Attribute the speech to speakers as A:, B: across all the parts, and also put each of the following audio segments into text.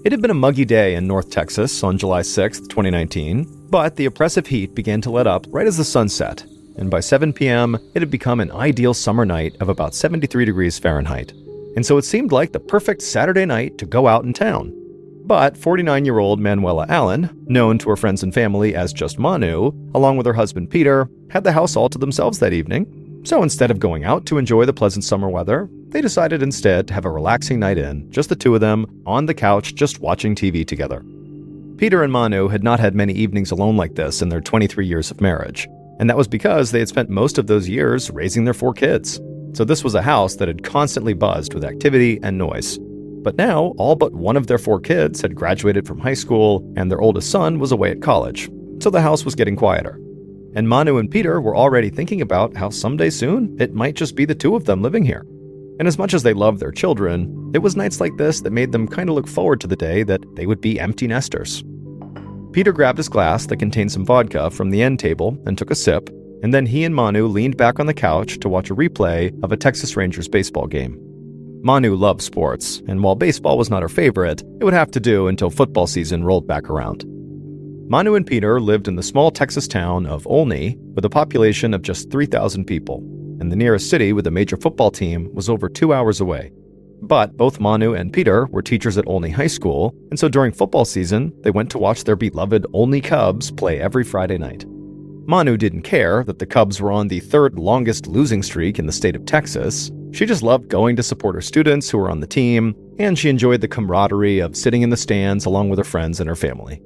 A: It had been a muggy day in North Texas on July 6, 2019, but the oppressive heat began to let up right as the sun set, and by 7 p.m., it had become an ideal summer night of about 73 degrees Fahrenheit. And so it seemed like the perfect Saturday night to go out in town. But 49-year-old Manuela Allen, known to her friends and family as just Manu, along with her husband Peter, had the house all to themselves that evening. So instead of going out to enjoy the pleasant summer weather, they decided instead to have a relaxing night in, just the two of them, on the couch just watching TV together. Peter and Manu had not had many evenings alone like this in their 23 years of marriage, and that was because they had spent most of those years raising their 4 kids. So this was a house that had constantly buzzed with activity and noise. But now, all but one of their 4 kids had graduated from high school, and their oldest son was away at college, so the house was getting quieter. And Manu and Peter were already thinking about how someday soon it might just be the two of them living here. And as much as they loved their children, it was nights like this that made them kind of look forward to the day that they would be empty nesters. Peter grabbed his glass that contained some vodka from the end table and took a sip, and then he and Manu leaned back on the couch to watch a replay of a Texas Rangers baseball game. Manu loved sports, and while baseball was not her favorite, it would have to do until football season rolled back around. Manu and Peter lived in the small Texas town of Olney with a population of just 3,000 people, and the nearest city with a major football team was over 2 hours away. But both Manu and Peter were teachers at Olney High School, and so during football season, they went to watch their beloved Olney Cubs play every Friday night. Manu didn't care that the Cubs were on the 3rd longest losing streak in the state of Texas. She just loved going to support her students who were on the team, and she enjoyed the camaraderie of sitting in the stands along with her friends and her family.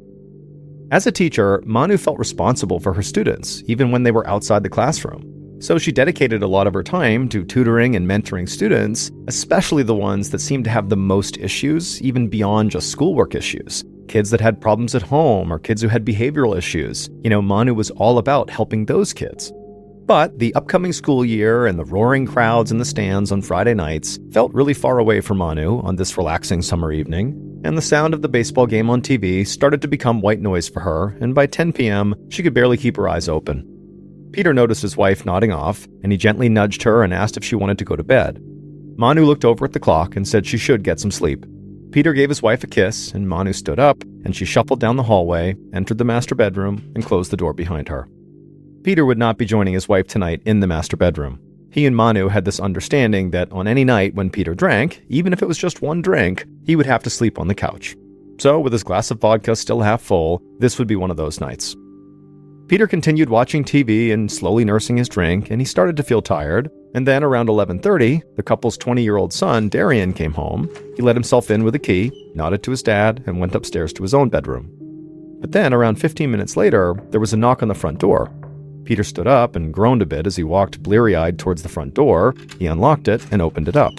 A: As a teacher, Manu felt responsible for her students, even when they were outside the classroom. So she dedicated a lot of her time to tutoring and mentoring students, especially the ones that seemed to have the most issues, even beyond just schoolwork issues. Kids that had problems at home or kids who had behavioral issues. Manu was all about helping those kids. But the upcoming school year and the roaring crowds in the stands on Friday nights felt really far away for Manu on this relaxing summer evening, and the sound of the baseball game on TV started to become white noise for her, and by 10 p.m., she could barely keep her eyes open. Peter noticed his wife nodding off, and he gently nudged her and asked if she wanted to go to bed. Manu looked over at the clock and said she should get some sleep. Peter gave his wife a kiss, and Manu stood up, and she shuffled down the hallway, entered the master bedroom, and closed the door behind her. Peter would not be joining his wife tonight in the master bedroom. He and Manu had this understanding that on any night when Peter drank, even if it was just one drink, he would have to sleep on the couch. So, with his glass of vodka still half full, this would be one of those nights. Peter continued watching TV and slowly nursing his drink, and he started to feel tired. And then around 11:30, the couple's 20-year-old son, Darian, came home. He let himself in with a key, nodded to his dad, and went upstairs to his own bedroom. But then, around 15 minutes later, there was a knock on the front door. Peter stood up and groaned a bit as he walked bleary-eyed towards the front door. He unlocked it and opened it up.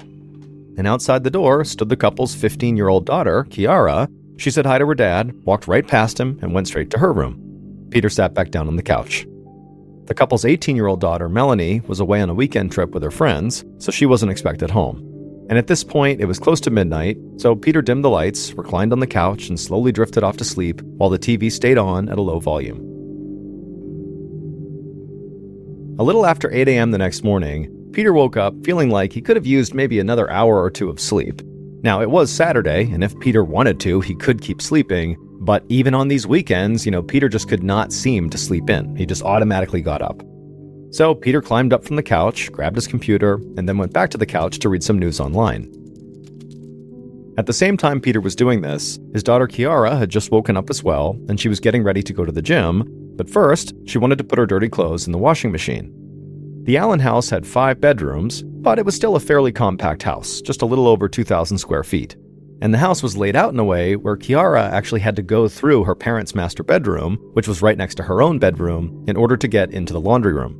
A: And outside the door stood the couple's 15-year-old daughter, Kiara. She said hi to her dad, walked right past him, and went straight to her room. Peter sat back down on the couch. The couple's 18-year-old daughter, Melanie, was away on a weekend trip with her friends, so she wasn't expected home. And at this point, it was close to midnight, so Peter dimmed the lights, reclined on the couch, and slowly drifted off to sleep while the TV stayed on at a low volume. A little after 8 a.m. the next morning, Peter woke up feeling like he could have used maybe another hour or two of sleep. Now, it was Saturday, and if Peter wanted to, he could keep sleeping, but even on these weekends, Peter just could not seem to sleep in. He just automatically got up. So Peter climbed up from the couch, grabbed his computer, and then went back to the couch to read some news online. At the same time Peter was doing this, his daughter Kiara had just woken up as well, and she was getting ready to go to the gym, but first, she wanted to put her dirty clothes in the washing machine. The Allen house had 5 bedrooms, but it was still a fairly compact house, just a little over 2,000 square feet. And the house was laid out in a way where Kiara actually had to go through her parents' master bedroom, which was right next to her own bedroom, in order to get into the laundry room.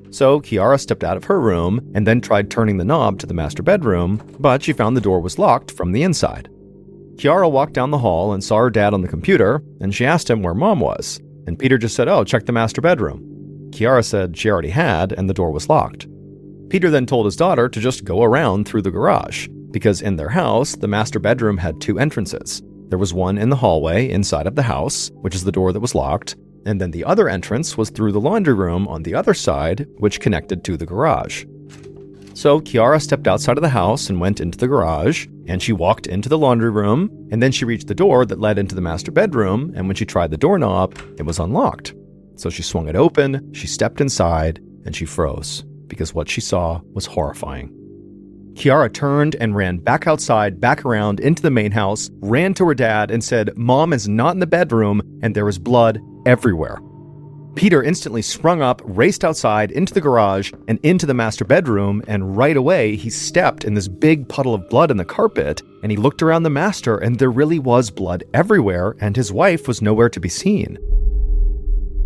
A: So Kiara stepped out of her room and then tried turning the knob to the master bedroom, but she found the door was locked from the inside. Kiara walked down the hall and saw her dad on the computer, and she asked him where Mom was. And Peter just said, "Oh, check the master bedroom." Kiara said she already had, and the door was locked. Peter then told his daughter to just go around through the garage, because in their house, the master bedroom had 2 entrances. There was one in the hallway inside of the house, which is the door that was locked, and then the other entrance was through the laundry room on the other side, which connected to the garage. So Kiara stepped outside of the house and went into the garage, and she walked into the laundry room, and then she reached the door that led into the master bedroom, and when she tried the doorknob, it was unlocked. So she swung it open, she stepped inside, and she froze, because what she saw was horrifying. Kiara turned and ran back outside, back around into the main house, ran to her dad and said, "Mom is not in the bedroom," and there was blood everywhere. Peter instantly sprung up, raced outside into the garage and into the master bedroom, and right away he stepped in this big puddle of blood in the carpet, and he looked around the master and there really was blood everywhere, and his wife was nowhere to be seen.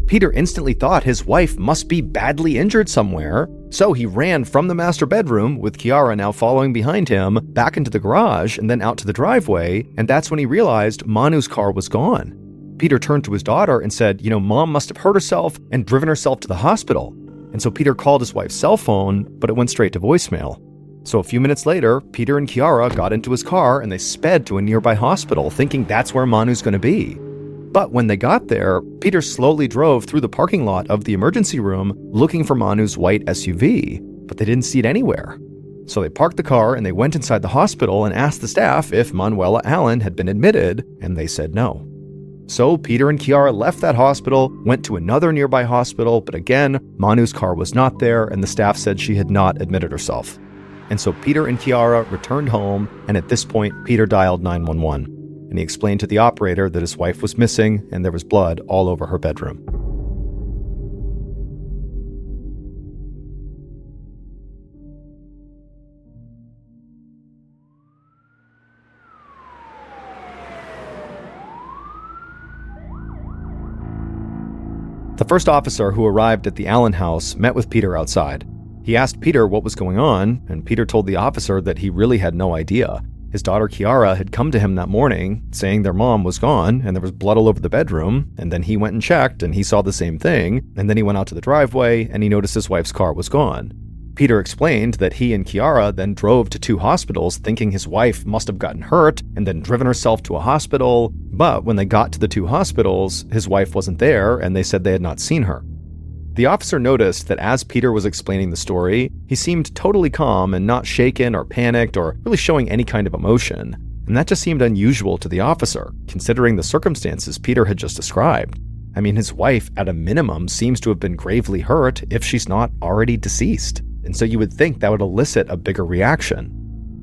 A: Peter instantly thought his wife must be badly injured somewhere, so he ran from the master bedroom, with Kiara now following behind him, back into the garage and then out to the driveway, and that's when he realized Manu's car was gone. Peter turned to his daughter and said, Mom must have hurt herself and driven herself to the hospital. And so Peter called his wife's cell phone, but it went straight to voicemail. So a few minutes later, Peter and Kiara got into his car and they sped to a nearby hospital, thinking that's where Manu's going to be. But when they got there, Peter slowly drove through the parking lot of the emergency room looking for Manu's white SUV, but they didn't see it anywhere. So they parked the car and they went inside the hospital and asked the staff if Manuela Allen had been admitted, and they said no. So Peter and Kiara left that hospital, went to another nearby hospital, but again, Manu's car was not there, and the staff said she had not admitted herself. And so Peter and Kiara returned home, and at this point, Peter dialed 911. And he explained to the operator that his wife was missing, and there was blood all over her bedroom. The first officer who arrived at the Allen house met with Peter outside. He asked Peter what was going on, and Peter told the officer that he really had no idea. His daughter Kiara had come to him that morning, saying their mom was gone, and there was blood all over the bedroom, and then he went and checked, and he saw the same thing, and then he went out to the driveway, and he noticed his wife's car was gone. Peter explained that he and Kiara then drove to 2 hospitals thinking his wife must have gotten hurt and then driven herself to a hospital, but when they got to the 2 hospitals, his wife wasn't there and they said they had not seen her. The officer noticed that as Peter was explaining the story, he seemed totally calm and not shaken or panicked or really showing any kind of emotion, and that just seemed unusual to the officer, considering the circumstances Peter had just described. I mean, his wife, at a minimum, seems to have been gravely hurt if she's not already deceased. And so you would think that would elicit a bigger reaction.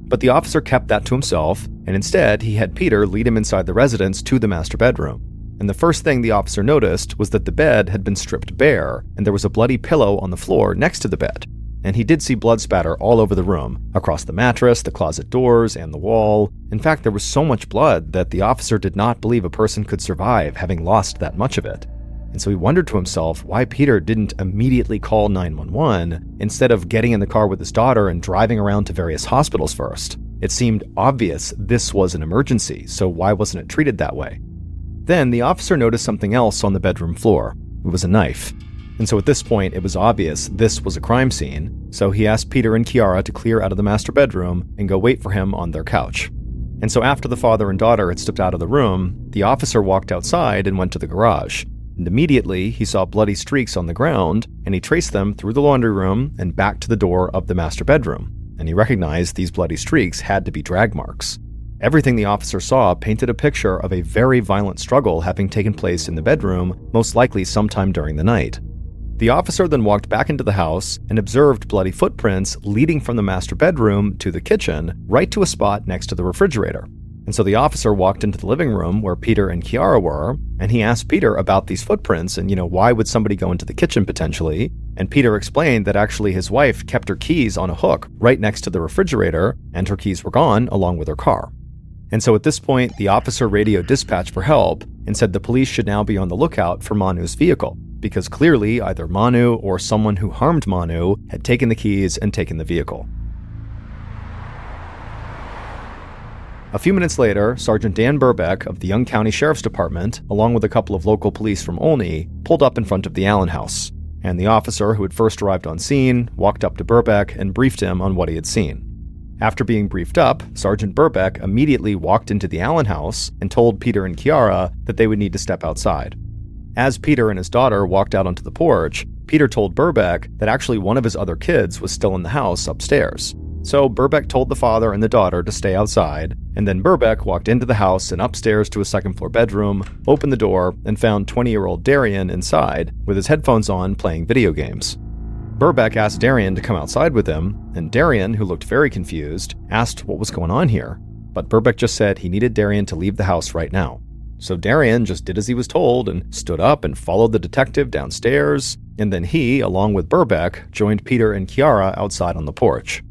A: But the officer kept that to himself, and instead he had Peter lead him inside the residence to the master bedroom. And the first thing the officer noticed was that the bed had been stripped bare, and there was a bloody pillow on the floor next to the bed. And he did see blood spatter all over the room, across the mattress, the closet doors, and the wall. In fact, there was so much blood that the officer did not believe a person could survive having lost that much of it. And so he wondered to himself why Peter didn't immediately call 911 instead of getting in the car with his daughter and driving around to various hospitals first. It seemed obvious this was an emergency, so why wasn't it treated that way? Then the officer noticed something else on the bedroom floor. It was a knife. And so at this point, it was obvious this was a crime scene, so he asked Peter and Kiara to clear out of the master bedroom and go wait for him on their couch. And so after the father and daughter had stepped out of the room, the officer walked outside and went to the garage. And immediately, he saw bloody streaks on the ground, and he traced them through the laundry room and back to the door of the master bedroom. And he recognized these bloody streaks had to be drag marks. Everything the officer saw painted a picture of a very violent struggle having taken place in the bedroom, most likely sometime during the night. The officer then walked back into the house and observed bloody footprints leading from the master bedroom to the kitchen, right to a spot next to the refrigerator. And so the officer walked into the living room where Peter and Kiara were, and he asked Peter about these footprints and, why would somebody go into the kitchen potentially? And Peter explained that actually his wife kept her keys on a hook right next to the refrigerator, and her keys were gone along with her car. And so at this point, the officer radioed dispatch for help and said the police should now be on the lookout for Manu's vehicle, because clearly either Manu or someone who harmed Manu had taken the keys and taken the vehicle. A few minutes later, Sergeant Dan Burbeck of the Young County Sheriff's Department, along with a couple of local police from Olney, pulled up in front of the Allen house. And the officer who had first arrived on scene walked up to Burbeck and briefed him on what he had seen. After being briefed up, Sergeant Burbeck immediately walked into the Allen house and told Peter and Kiara that they would need to step outside. As Peter and his daughter walked out onto the porch, Peter told Burbeck that actually one of his other kids was still in the house upstairs. So Burbeck told the father and the daughter to stay outside, and then Burbeck walked into the house and upstairs to a second-floor bedroom, opened the door, and found 20-year-old Darian inside with his headphones on playing video games. Burbeck asked Darian to come outside with him, and Darian, who looked very confused, asked what was going on here. But Burbeck just said he needed Darian to leave the house right now. So Darian just did as he was told and stood up and followed the detective downstairs, and then he, along with Burbeck, joined Peter and Kiara outside on the porch.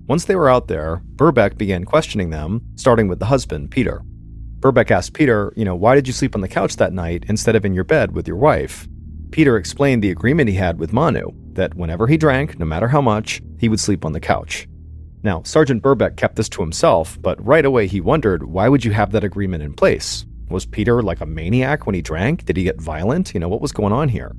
A: Once they were out there, Burbeck began questioning them, starting with the husband, Peter. Burbeck asked Peter, why did you sleep on the couch that night instead of in your bed with your wife? Peter explained the agreement he had with Manu, that whenever he drank, no matter how much, he would sleep on the couch. Now, Sergeant Burbeck kept this to himself, but right away he wondered, why would you have that agreement in place? Was Peter like a maniac when he drank? Did he get violent? What was going on here?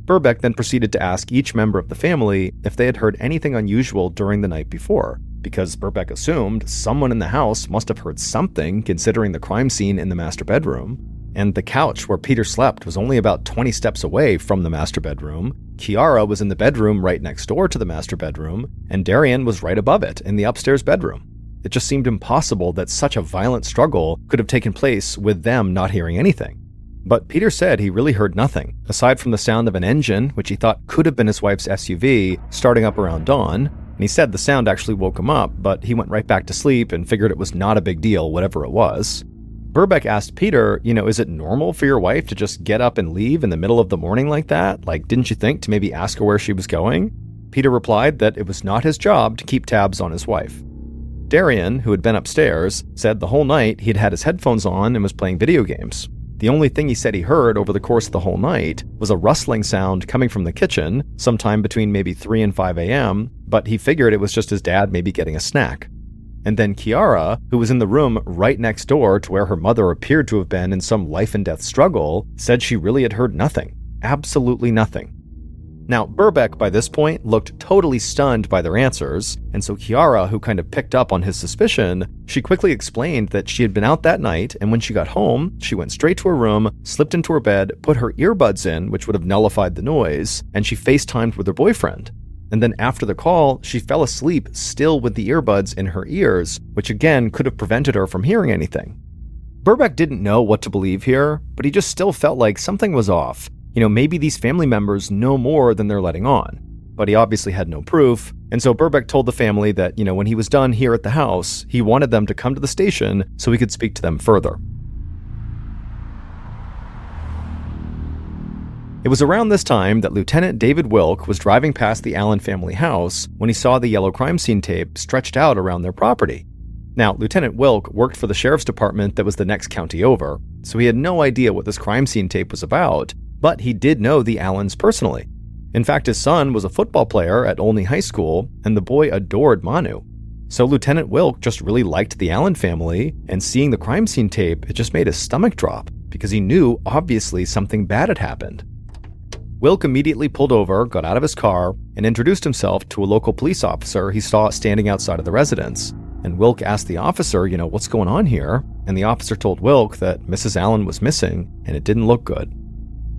A: Burbeck then proceeded to ask each member of the family if they had heard anything unusual during the night before, because Burbeck assumed someone in the house must have heard something considering the crime scene in the master bedroom. And the couch where Peter slept was only about 20 steps away from the master bedroom. Kiara was in the bedroom right next door to the master bedroom, and Darian was right above it in the upstairs bedroom. It just seemed impossible that such a violent struggle could have taken place with them not hearing anything. But Peter said he really heard nothing, aside from the sound of an engine, which he thought could have been his wife's SUV, starting up around dawn. And he said the sound actually woke him up, but he went right back to sleep and figured it was not a big deal, whatever it was. Burbeck asked Peter, is it normal for your wife to just get up and leave in the middle of the morning like that? Didn't you think to maybe ask her where she was going? Peter replied that it was not his job to keep tabs on his wife. Darian, who had been upstairs, said the whole night he'd had his headphones on and was playing video games. The only thing he said he heard over the course of the whole night was a rustling sound coming from the kitchen, sometime between maybe 3 and 5 a.m., but he figured it was just his dad maybe getting a snack. And then Kiara, who was in the room right next door to where her mother appeared to have been in some life-and-death struggle, said she really had heard nothing. Absolutely nothing. Now, Burbeck, by this point, looked totally stunned by their answers, and so Kiara, who kind of picked up on his suspicion, she quickly explained that she had been out that night, and when she got home, she went straight to her room, slipped into her bed, put her earbuds in, which would have nullified the noise, and she FaceTimed with her boyfriend. And then after the call, she fell asleep still with the earbuds in her ears, which again could have prevented her from hearing anything. Burbeck didn't know what to believe here, but he just still felt like something was off. Maybe these family members know more than they're letting on. But he obviously had no proof, and so Burbeck told the family that, when he was done here at the house, he wanted them to come to the station so he could speak to them further. It was around this time that Lieutenant David Wilk was driving past the Allen family house when he saw the yellow crime scene tape stretched out around their property. Now, Lieutenant Wilk worked for the sheriff's department that was the next county over, so he had no idea what this crime scene tape was about, but he did know the Allens personally. In fact, his son was a football player at Olney High School, and the boy adored Manu. So Lieutenant Wilk just really liked the Allen family, and seeing the crime scene tape, it just made his stomach drop, because he knew, obviously, something bad had happened. Wilk immediately pulled over, got out of his car, and introduced himself to a local police officer he saw standing outside of the residence. And Wilk asked the officer, what's going on here? And the officer told Wilk that Mrs. Allen was missing, and it didn't look good.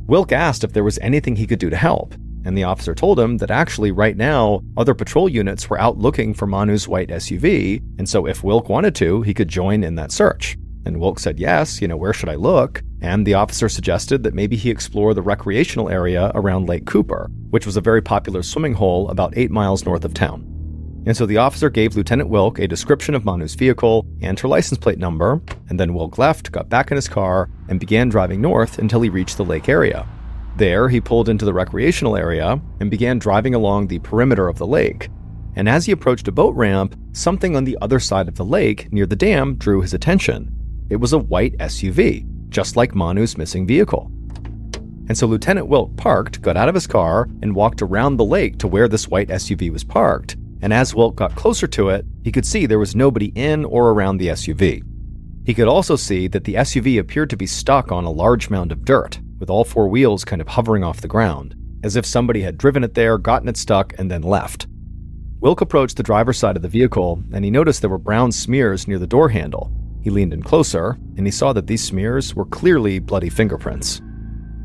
A: Wilk asked if there was anything he could do to help, and the officer told him that actually right now, other patrol units were out looking for Manu's white SUV, and so if Wilk wanted to, he could join in that search. And Wilk said yes, where should I look? And the officer suggested that maybe he explore the recreational area around Lake Cooper, which was a very popular swimming hole about 8 miles north of town. And so the officer gave Lieutenant Wilk a description of Manu's vehicle and her license plate number, and then Wilk left, got back in his car, and began driving north until he reached the lake area. There, he pulled into the recreational area and began driving along the perimeter of the lake. And as he approached a boat ramp, something on the other side of the lake near the dam drew his attention. It was a white SUV, just like Manu's missing vehicle. And so Lieutenant Wilk parked, got out of his car, and walked around the lake to where this white SUV was parked. And as Wilk got closer to it, he could see there was nobody in or around the SUV. He could also see that the SUV appeared to be stuck on a large mound of dirt, with all 4 wheels kind of hovering off the ground, as if somebody had driven it there, gotten it stuck, and then left. Wilk approached the driver's side of the vehicle, and he noticed there were brown smears near the door handle. He leaned in closer, and he saw that these smears were clearly bloody fingerprints.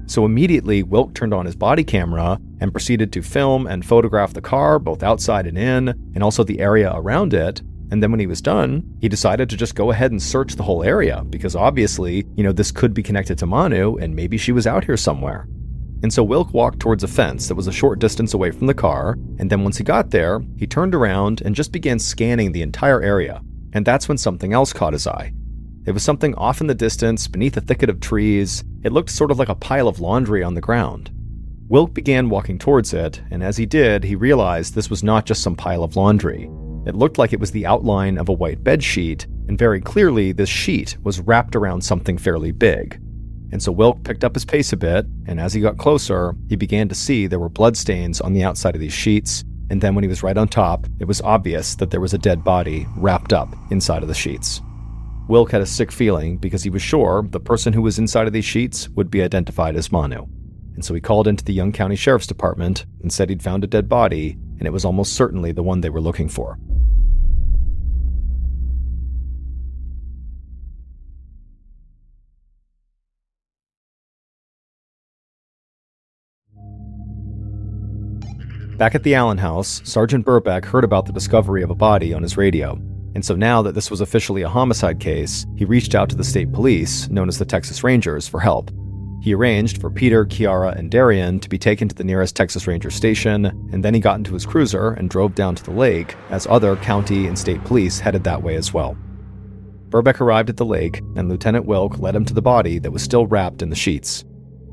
A: So immediately, Wilk turned on his body camera and proceeded to film and photograph the car, both outside and in, and also the area around it. And then when he was done, he decided to just go ahead and search the whole area, because obviously, this could be connected to Manu, and maybe she was out here somewhere. And so Wilk walked towards a fence that was a short distance away from the car, and then once he got there, he turned around and just began scanning the entire area. And that's when something else caught his eye. It was something off in the distance, beneath a thicket of trees. It looked sort of like a pile of laundry on the ground. Wilk began walking towards it, and as he did, he realized this was not just some pile of laundry. It looked like it was the outline of a white bed sheet, and very clearly this sheet was wrapped around something fairly big. And so Wilk picked up his pace a bit, and as he got closer, he began to see there were bloodstains on the outside of these sheets, and then when he was right on top, it was obvious that there was a dead body wrapped up inside of the sheets. Wilk had a sick feeling because he was sure the person who was inside of these sheets would be identified as Manu. And so he called into the Young County Sheriff's Department and said he'd found a dead body, and it was almost certainly the one they were looking for. Back at the Allen house, Sergeant Burbeck heard about the discovery of a body on his radio, and so now that this was officially a homicide case, he reached out to the state police, known as the Texas Rangers, for help. He arranged for Peter, Kiara, and Darian to be taken to the nearest Texas Ranger station, and then he got into his cruiser and drove down to the lake, as other county and state police headed that way as well. Burbeck arrived at the lake, and Lieutenant Wilk led him to the body that was still wrapped in the sheets.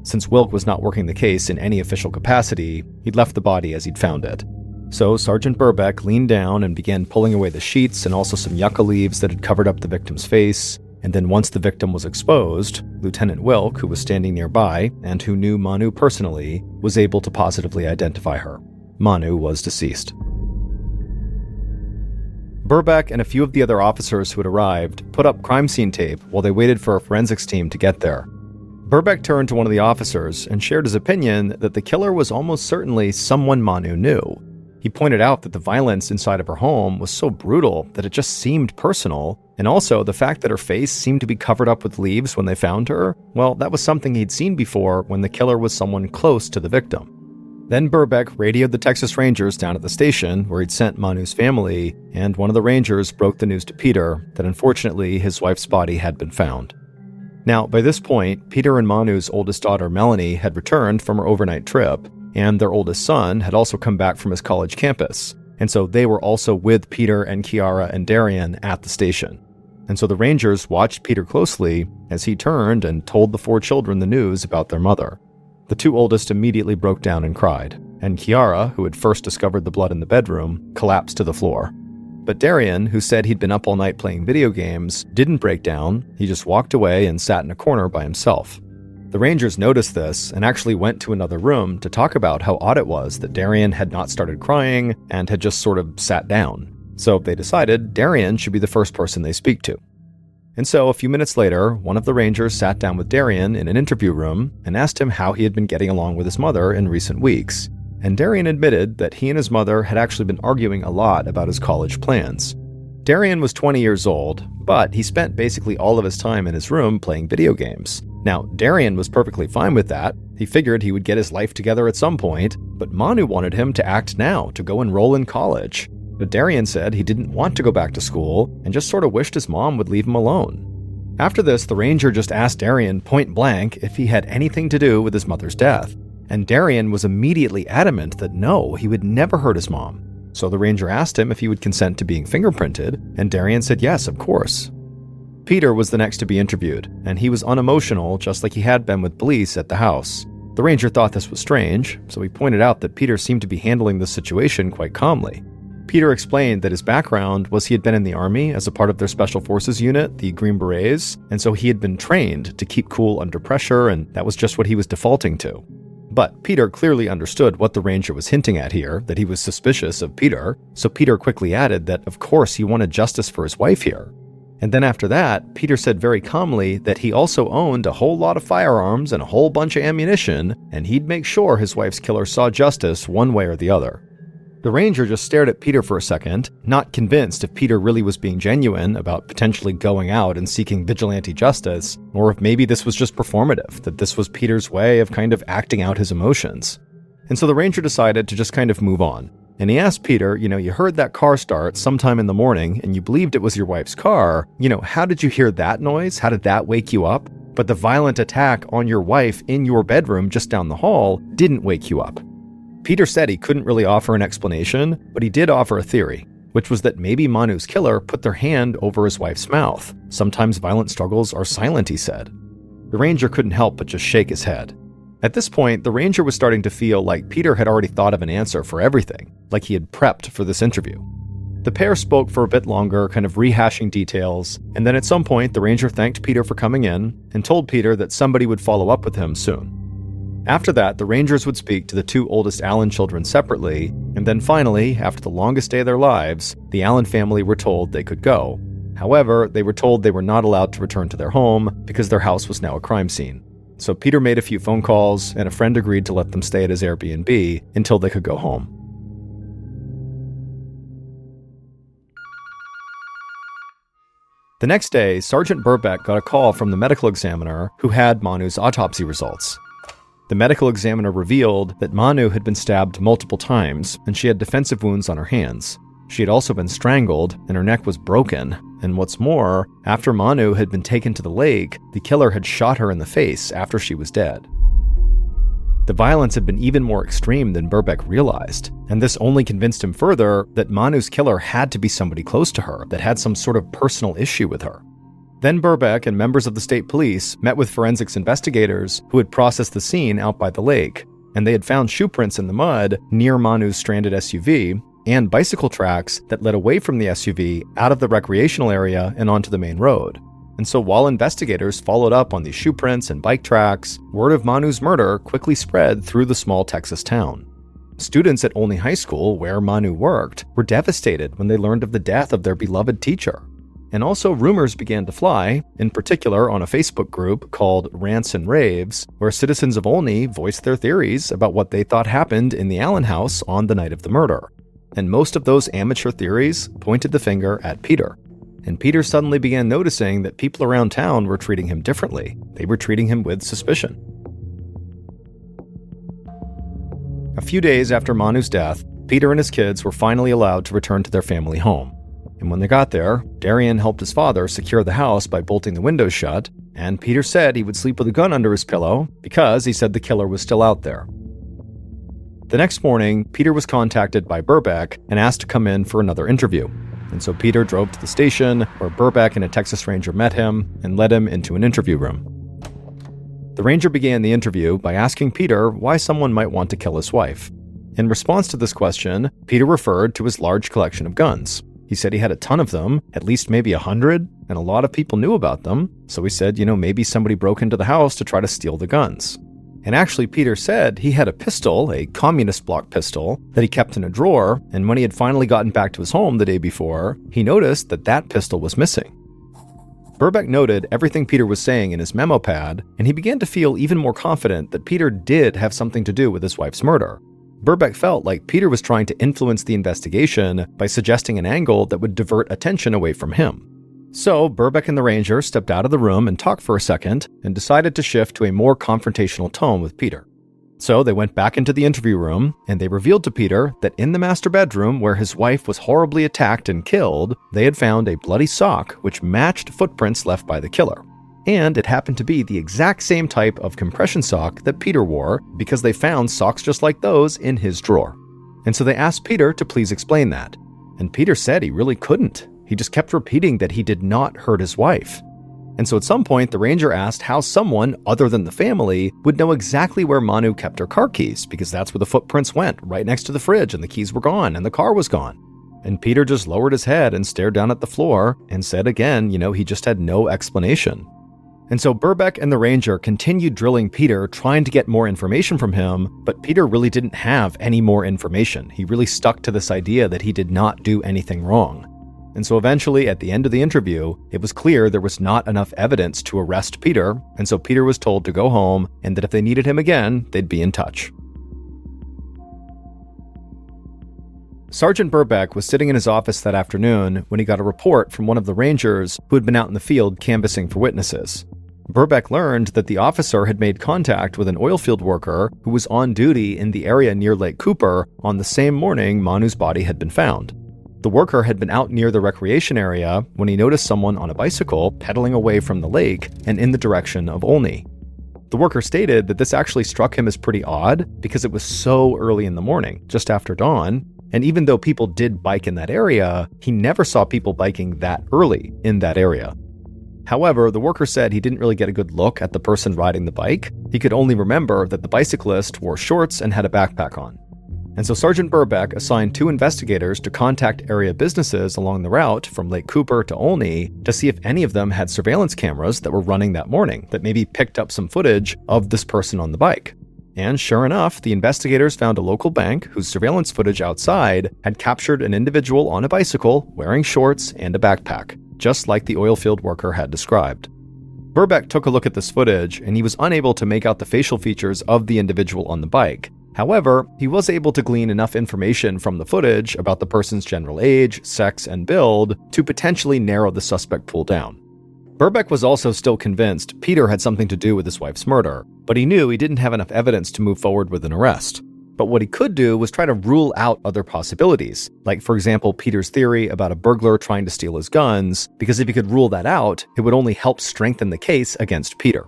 A: Since Wilk was not working the case in any official capacity, he'd left the body as he'd found it. So Sergeant Burbeck leaned down and began pulling away the sheets and also some yucca leaves that had covered up the victim's face. And then once the victim was exposed, Lieutenant Wilk, who was standing nearby and who knew Manu personally, was able to positively identify her. Manu was deceased. Burbeck and a few of the other officers who had arrived put up crime scene tape while they waited for a forensics team to get there. Burbeck turned to one of the officers and shared his opinion that the killer was almost certainly someone Manu knew. He pointed out that the violence inside of her home was so brutal that it just seemed personal, and also the fact that her face seemed to be covered up with leaves when they found her, well, that was something he'd seen before when the killer was someone close to the victim. Then Burbeck radioed the Texas Rangers down at the station where he'd sent Manu's family, and one of the Rangers broke the news to Peter that unfortunately his wife's body had been found. Now, by this point, Peter and Manu's oldest daughter, Melanie, had returned from her overnight trip, and their oldest son had also come back from his college campus, and so they were also with Peter and Kiara and Darian at the station. And so the Rangers watched Peter closely as he turned and told the 4 children the news about their mother. The 2 oldest immediately broke down and cried, and Kiara, who had first discovered the blood in the bedroom, collapsed to the floor. But Darian, who said he'd been up all night playing video games, didn't break down. He just walked away and sat in a corner by himself. The Rangers noticed this and actually went to another room to talk about how odd it was that Darian had not started crying and had just sort of sat down. So they decided Darian should be the first person they speak to. And so a few minutes later, one of the Rangers sat down with Darian in an interview room and asked him how he had been getting along with his mother in recent weeks. And Darian admitted that he and his mother had actually been arguing a lot about his college plans. Darian was 20 years old, but he spent basically all of his time in his room playing video games. Now, Darian was perfectly fine with that. He figured he would get his life together at some point, but Manu wanted him to act now, to go enroll in college. But Darian said he didn't want to go back to school and just sort of wished his mom would leave him alone. After this, the Ranger just asked Darian point blank if he had anything to do with his mother's death. And Darian was immediately adamant that no, he would never hurt his mom. So the Ranger asked him if he would consent to being fingerprinted, and Darian said yes, of course. Peter was the next to be interviewed, and he was unemotional just like he had been with police at the house. The Ranger thought this was strange, so he pointed out that Peter seemed to be handling the situation quite calmly. Peter explained that his background was he had been in the Army as a part of their Special Forces unit, the Green Berets, and so he had been trained to keep cool under pressure, and that was just what he was defaulting to. But Peter clearly understood what the Ranger was hinting at here, that he was suspicious of Peter, so Peter quickly added that of course he wanted justice for his wife here. And then after that, Peter said very calmly that he also owned a whole lot of firearms and a whole bunch of ammunition, and he'd make sure his wife's killer saw justice one way or the other. The ranger just stared at Peter for a second, not convinced if Peter really was being genuine about potentially going out and seeking vigilante justice, or if maybe this was just performative, that this was Peter's way of kind of acting out his emotions. And so the ranger decided to just kind of move on. And he asked Peter, you heard that car start sometime in the morning and you believed it was your wife's car. How did you hear that noise? How did that wake you up? But the violent attack on your wife in your bedroom just down the hall didn't wake you up. Peter said he couldn't really offer an explanation, but he did offer a theory, which was that maybe Manu's killer put their hand over his wife's mouth. Sometimes violent struggles are silent, he said. The ranger couldn't help but just shake his head. At this point, the ranger was starting to feel like Peter had already thought of an answer for everything, like he had prepped for this interview. The pair spoke for a bit longer, kind of rehashing details, and then at some point, the ranger thanked Peter for coming in and told Peter that somebody would follow up with him soon. After that, the rangers would speak to the two oldest Allen children separately, and then finally, after the longest day of their lives, the Allen family were told they could go. However, they were told they were not allowed to return to their home because their house was now a crime scene. So Peter made a few phone calls, and a friend agreed to let them stay at his Airbnb until they could go home. The next day, Sergeant Burbeck got a call from the medical examiner who had Manu's autopsy results. The medical examiner revealed that Manu had been stabbed multiple times, and she had defensive wounds on her hands. She had also been strangled, and her neck was broken. And what's more, after Manu had been taken to the lake, the killer had shot her in the face after she was dead. The violence had been even more extreme than Burbeck realized, and this only convinced him further that Manu's killer had to be somebody close to her, that had some sort of personal issue with her. Then Burbeck and members of the state police met with forensics investigators who had processed the scene out by the lake, and they had found shoe prints in the mud near Manu's stranded SUV and bicycle tracks that led away from the SUV out of the recreational area and onto the main road. And so while investigators followed up on these shoe prints and bike tracks, word of Manu's murder quickly spread through the small Texas town. Students at Olney High School, where Manu worked, were devastated when they learned of the death of their beloved teacher. And also rumors began to fly, in particular on a Facebook group called Rants and Raves, where citizens of Olney voiced their theories about what they thought happened in the Allen house on the night of the murder. And most of those amateur theories pointed the finger at Peter. And Peter suddenly began noticing that people around town were treating him differently. They were treating him with suspicion. A few days after Manu's death, Peter and his kids were finally allowed to return to their family home. And when they got there, Darian helped his father secure the house by bolting the windows shut, and Peter said he would sleep with a gun under his pillow because he said the killer was still out there. The next morning, Peter was contacted by Burbeck and asked to come in for another interview. And so Peter drove to the station, where Burbeck and a Texas Ranger met him and led him into an interview room. The Ranger began the interview by asking Peter why someone might want to kill his wife. In response to this question, Peter referred to his large collection of guns. He said he had a ton of them, at least maybe 100, and a lot of people knew about them. So he said, maybe somebody broke into the house to try to steal the guns. And actually, Peter said he had a pistol, a communist block pistol, that he kept in a drawer, and when he had finally gotten back to his home the day before, he noticed that that pistol was missing. Burbeck noted everything Peter was saying in his memo pad, and he began to feel even more confident that Peter did have something to do with his wife's murder. Burbeck felt like Peter was trying to influence the investigation by suggesting an angle that would divert attention away from him. So Burbeck and the Ranger stepped out of the room and talked for a second and decided to shift to a more confrontational tone with Peter. So they went back into the interview room and they revealed to Peter that in the master bedroom where his wife was horribly attacked and killed, they had found a bloody sock which matched footprints left by the killer. And it happened to be the exact same type of compression sock that Peter wore because they found socks just like those in his drawer. And so they asked Peter to please explain that. And Peter said he really couldn't. He just kept repeating that he did not hurt his wife. And so at some point, the Ranger asked how someone other than the family would know exactly where Manu kept her car keys, because that's where the footprints went, right next to the fridge, and the keys were gone, and the car was gone. And Peter just lowered his head and stared down at the floor and said again, he just had no explanation. And so Burbeck and the Ranger continued drilling Peter, trying to get more information from him, but Peter really didn't have any more information. He really stuck to this idea that he did not do anything wrong. And so eventually, at the end of the interview, it was clear there was not enough evidence to arrest Peter, and so Peter was told to go home, and that if they needed him again, they'd be in touch. Sergeant Burbeck was sitting in his office that afternoon when he got a report from one of the rangers who had been out in the field canvassing for witnesses. Burbeck learned that the officer had made contact with an oilfield worker who was on duty in the area near Lake Cooper on the same morning Manu's body had been found. The worker had been out near the recreation area when he noticed someone on a bicycle pedaling away from the lake and in the direction of Olney. The worker stated that this actually struck him as pretty odd because it was so early in the morning, just after dawn, and even though people did bike in that area, he never saw people biking that early in that area. However, the worker said he didn't really get a good look at the person riding the bike. He could only remember that the bicyclist wore shorts and had a backpack on. And so Sergeant Burbeck assigned 2 investigators to contact area businesses along the route from Lake Cooper to Olney to see if any of them had surveillance cameras that were running that morning that maybe picked up some footage of this person on the bike. And sure enough, the investigators found a local bank whose surveillance footage outside had captured an individual on a bicycle wearing shorts and a backpack, just like the oilfield worker had described. Burbeck took a look at this footage, and he was unable to make out the facial features of the individual on the bike. However, he was able to glean enough information from the footage about the person's general age, sex, and build to potentially narrow the suspect pool down. Burbeck was also still convinced Peter had something to do with his wife's murder, but he knew he didn't have enough evidence to move forward with an arrest. But what he could do was try to rule out other possibilities, like, for example, Peter's theory about a burglar trying to steal his guns, because if he could rule that out, it would only help strengthen the case against Peter.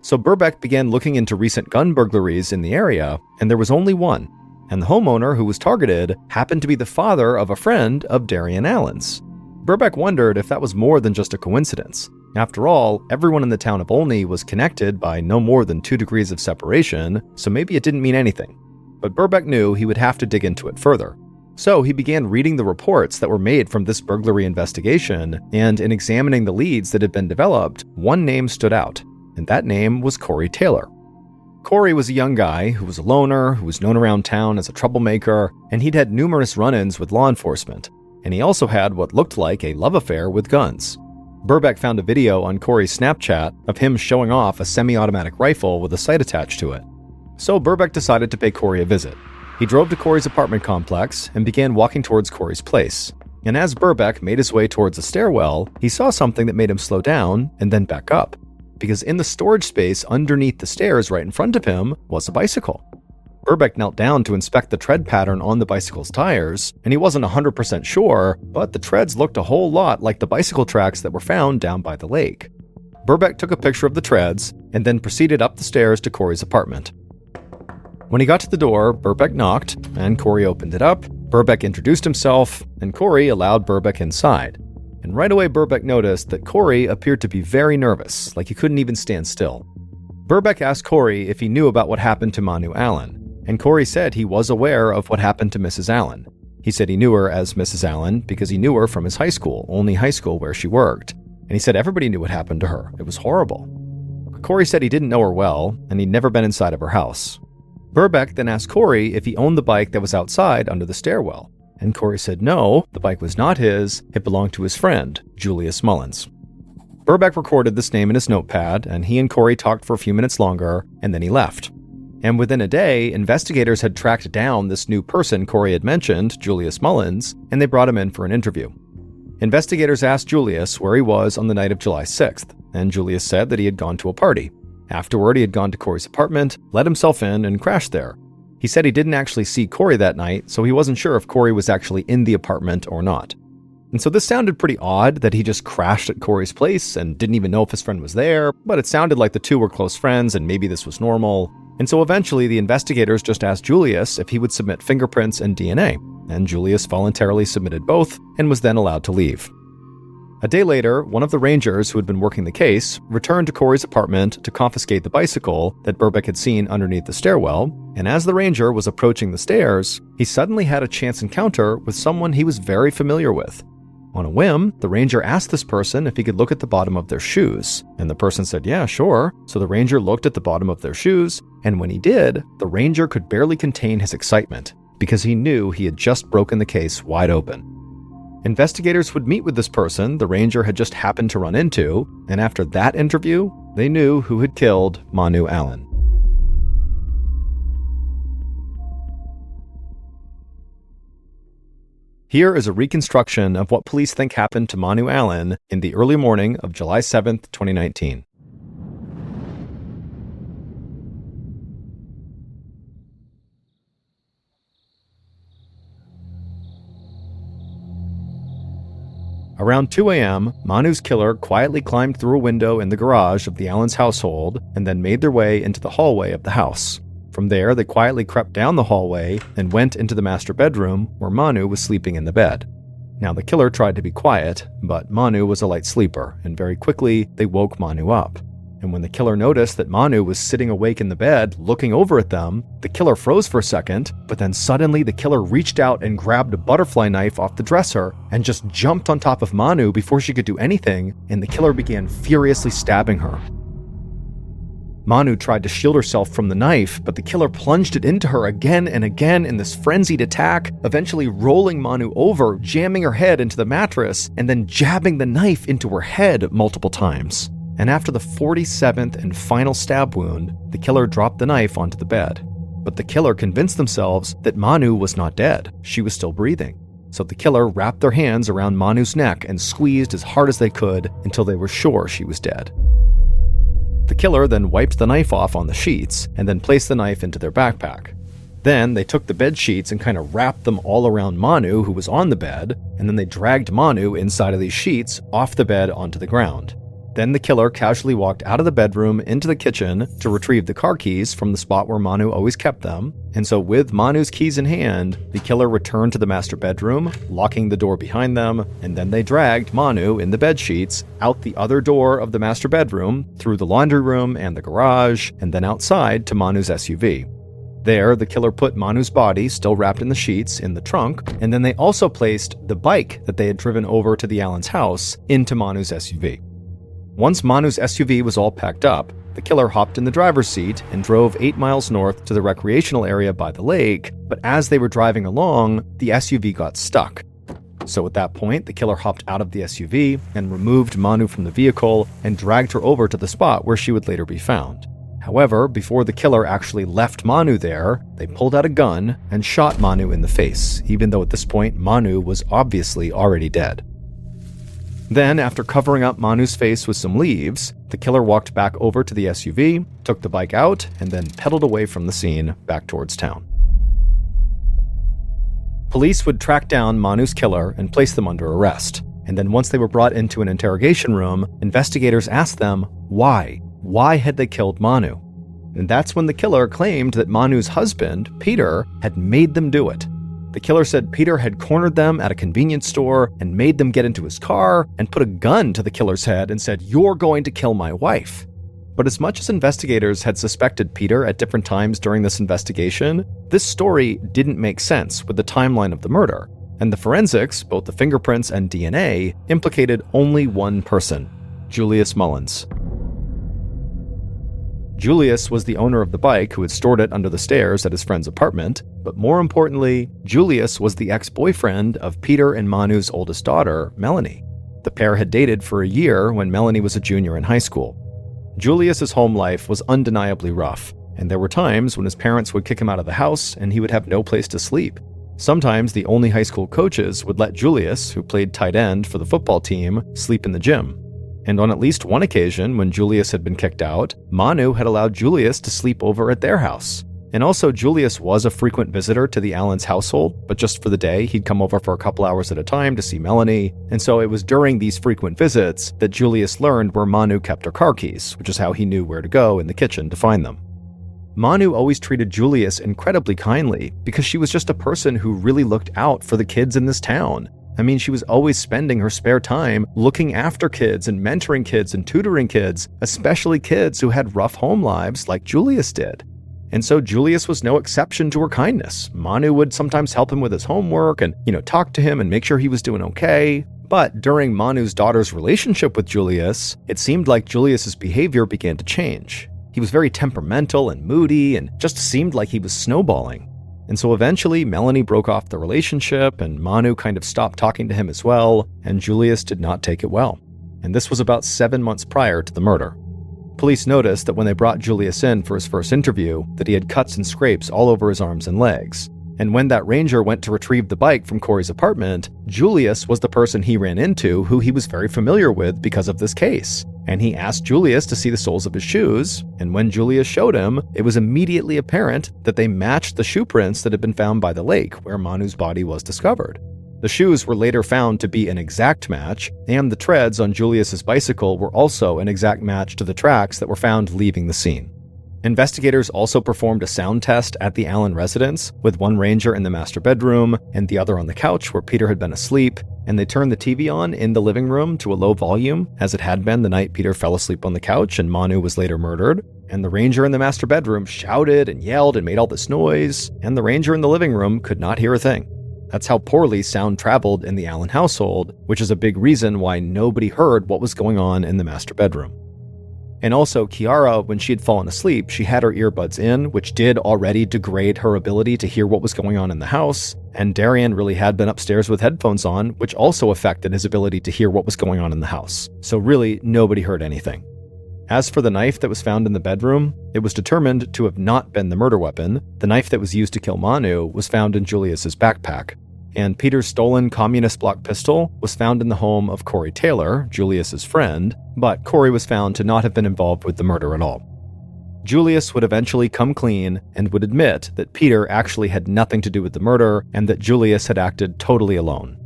A: So Burbeck began looking into recent gun burglaries in the area, and there was only one. And the homeowner who was targeted happened to be the father of a friend of Darian Allen's. Burbeck wondered if that was more than just a coincidence. After all, everyone in the town of Olney was connected by no more than 2 degrees of separation, so maybe it didn't mean anything. But Burbeck knew he would have to dig into it further. So he began reading the reports that were made from this burglary investigation, and in examining the leads that had been developed, one name stood out, and that name was Corey Taylor. Corey was a young guy who was a loner, who was known around town as a troublemaker, and he'd had numerous run-ins with law enforcement, and he also had what looked like a love affair with guns. Burbeck found a video on Corey's Snapchat of him showing off a semi-automatic rifle with a sight attached to it. So Burbeck decided to pay Corey a visit. He drove to Corey's apartment complex and began walking towards Corey's place. And as Burbeck made his way towards the stairwell, he saw something that made him slow down and then back up. Because in the storage space underneath the stairs right in front of him was a bicycle. Burbeck knelt down to inspect the tread pattern on the bicycle's tires, and he wasn't 100% sure, but the treads looked a whole lot like the bicycle tracks that were found down by the lake. Burbeck took a picture of the treads and then proceeded up the stairs to Corey's apartment. When he got to the door, Burbeck knocked, and Corey opened it up. Burbeck introduced himself, and Corey allowed Burbeck inside. And right away, Burbeck noticed that Corey appeared to be very nervous, like he couldn't even stand still. Burbeck asked Corey if he knew about what happened to Manu Allen, and Corey said he was aware of what happened to Mrs. Allen. He said he knew her as Mrs. Allen because he knew her from his high school, Olney High School, where she worked. And he said everybody knew what happened to her. It was horrible. But Corey said he didn't know her well, and he'd never been inside of her house. Burbeck then asked Corey if he owned the bike that was outside under the stairwell. And Corey said no, the bike was not his, it belonged to his friend, Julius Mullins. Burbeck recorded this name in his notepad, and he and Corey talked for a few minutes longer, and then he left. And within a day, investigators had tracked down this new person Corey had mentioned, Julius Mullins, and they brought him in for an interview. Investigators asked Julius where he was on the night of July 6th, and Julius said that he had gone to a party. Afterward, he had gone to Corey's apartment, let himself in, and crashed there. He said he didn't actually see Corey that night, so he wasn't sure if Corey was actually in the apartment or not. And so this sounded pretty odd that he just crashed at Corey's place and didn't even know if his friend was there, but it sounded like the two were close friends and maybe this was normal. And so eventually the investigators just asked Julius if he would submit fingerprints and DNA, and Julius voluntarily submitted both and was then allowed to leave. A day later, one of the rangers who had been working the case returned to Corey's apartment to confiscate the bicycle that Burbeck had seen underneath the stairwell, and as the ranger was approaching the stairs, he suddenly had a chance encounter with someone he was very familiar with. On a whim, the ranger asked this person if he could look at the bottom of their shoes, and the person said, yeah, sure. So the ranger looked at the bottom of their shoes, and when he did, the ranger could barely contain his excitement, because he knew he had just broken the case wide open. Investigators would meet with this person the ranger had just happened to run into, and after that interview, they knew who had killed Manu Allen. Here is a reconstruction of what police think happened to Manu Allen in the early morning of July 7th, 2019. Around 2 a.m., Manu's killer quietly climbed through a window in the garage of the Allens household and then made their way into the hallway of the house. From there, they quietly crept down the hallway and went into the master bedroom where Manu was sleeping in the bed. Now, the killer tried to be quiet, but Manu was a light sleeper, and very quickly, they woke Manu up. And when the killer noticed that Manu was sitting awake in the bed, looking over at them, the killer froze for a second, but then suddenly the killer reached out and grabbed a butterfly knife off the dresser and just jumped on top of Manu before she could do anything, and the killer began furiously stabbing her. Manu tried to shield herself from the knife, but the killer plunged it into her again and again in this frenzied attack, eventually rolling Manu over, jamming her head into the mattress, and then jabbing the knife into her head multiple times. And after the 47th and final stab wound, the killer dropped the knife onto the bed. But the killer convinced themselves that Manu was not dead. She was still breathing. So the killer wrapped their hands around Manu's neck and squeezed as hard as they could until they were sure she was dead. The killer then wiped the knife off on the sheets and then placed the knife into their backpack. Then they took the bed sheets and kind of wrapped them all around Manu, who was on the bed, and then they dragged Manu inside of these sheets off the bed onto the ground. Then the killer casually walked out of the bedroom into the kitchen to retrieve the car keys from the spot where Manu always kept them. And so with Manu's keys in hand, the killer returned to the master bedroom, locking the door behind them, and then they dragged Manu in the bed sheets out the other door of the master bedroom, through the laundry room and the garage, and then outside to Manu's SUV. There, the killer put Manu's body, still wrapped in the sheets, in the trunk, and then they also placed the bike that they had driven over to the Allens' house into Manu's SUV. Once Manu's SUV was all packed up, the killer hopped in the driver's seat and drove 8 miles north to the recreational area by the lake, but as they were driving along, the SUV got stuck. So at that point, the killer hopped out of the SUV and removed Manu from the vehicle and dragged her over to the spot where she would later be found. However, before the killer actually left Manu there, they pulled out a gun and shot Manu in the face, even though at this point Manu was obviously already dead. Then, after covering up Manu's face with some leaves, the killer walked back over to the SUV, took the bike out, and then pedaled away from the scene back towards town. Police would track down Manu's killer and place them under arrest. And then once they were brought into an interrogation room, investigators asked them why. Why had they killed Manu? And that's when the killer claimed that Manu's husband, Peter, had made them do it. The killer said Peter had cornered them at a convenience store and made them get into his car and put a gun to the killer's head and said, "You're going to kill my wife." But as much as investigators had suspected Peter at different times during this investigation, this story didn't make sense with the timeline of the murder. And the forensics, both the fingerprints and DNA, implicated only one person, Julius Mullins. Julius was the owner of the bike who had stored it under the stairs at his friend's apartment, but more importantly, Julius was the ex-boyfriend of Peter and Manu's oldest daughter, Melanie. The pair had dated for a year when Melanie was a junior in high school. Julius's home life was undeniably rough, and there were times when his parents would kick him out of the house and he would have no place to sleep. Sometimes the only high school coaches would let Julius, who played tight end for the football team, sleep in the gym. And on at least one occasion, when Julius had been kicked out, Manu had allowed Julius to sleep over at their house. And also, Julius was a frequent visitor to the Allens' household, but just for the day, he'd come over for a couple hours at a time to see Melanie. And so it was during these frequent visits that Julius learned where Manu kept her car keys, which is how he knew where to go in the kitchen to find them. Manu always treated Julius incredibly kindly because she was just a person who really looked out for the kids in this town. I mean, she was always spending her spare time looking after kids and mentoring kids and tutoring kids, especially kids who had rough home lives like Julius did. And so Julius was no exception to her kindness. Manu would sometimes help him with his homework and, talk to him and make sure he was doing okay. But during Manu's daughter's relationship with Julius, it seemed like Julius's behavior began to change. He was very temperamental and moody and just seemed like he was snowballing. And so eventually, Melanie broke off the relationship, and Manu kind of stopped talking to him as well, and Julius did not take it well. And this was about 7 months prior to the murder. Police noticed that when they brought Julius in for his first interview, that he had cuts and scrapes all over his arms and legs. And when that ranger went to retrieve the bike from Corey's apartment, Julius was the person he ran into who he was very familiar with because of this case. And he asked Julius to see the soles of his shoes, and when Julius showed him, it was immediately apparent that they matched the shoe prints that had been found by the lake where Manu's body was discovered. The shoes were later found to be an exact match, and the treads on Julius's bicycle were also an exact match to the tracks that were found leaving the scene. Investigators also performed a sound test at the Allen residence, with one ranger in the master bedroom and the other on the couch where Peter had been asleep, and they turned the TV on in the living room to a low volume, as it had been the night Peter fell asleep on the couch and Manu was later murdered. And the ranger in the master bedroom shouted and yelled and made all this noise, and the ranger in the living room could not hear a thing. That's how poorly sound traveled in the Allen household, which is a big reason why nobody heard what was going on in the master bedroom. And also, Kiara, when she had fallen asleep, she had her earbuds in, which did already degrade her ability to hear what was going on in the house, and Darian really had been upstairs with headphones on, which also affected his ability to hear what was going on in the house. So really, nobody heard anything. As for the knife that was found in the bedroom, it was determined to have not been the murder weapon. The knife that was used to kill Manu was found in Julius's backpack. And Peter's stolen communist block pistol was found in the home of Corey Taylor, Julius's friend, but Corey was found to not have been involved with the murder at all. Julius would eventually come clean and would admit that Peter actually had nothing to do with the murder and that Julius had acted totally alone.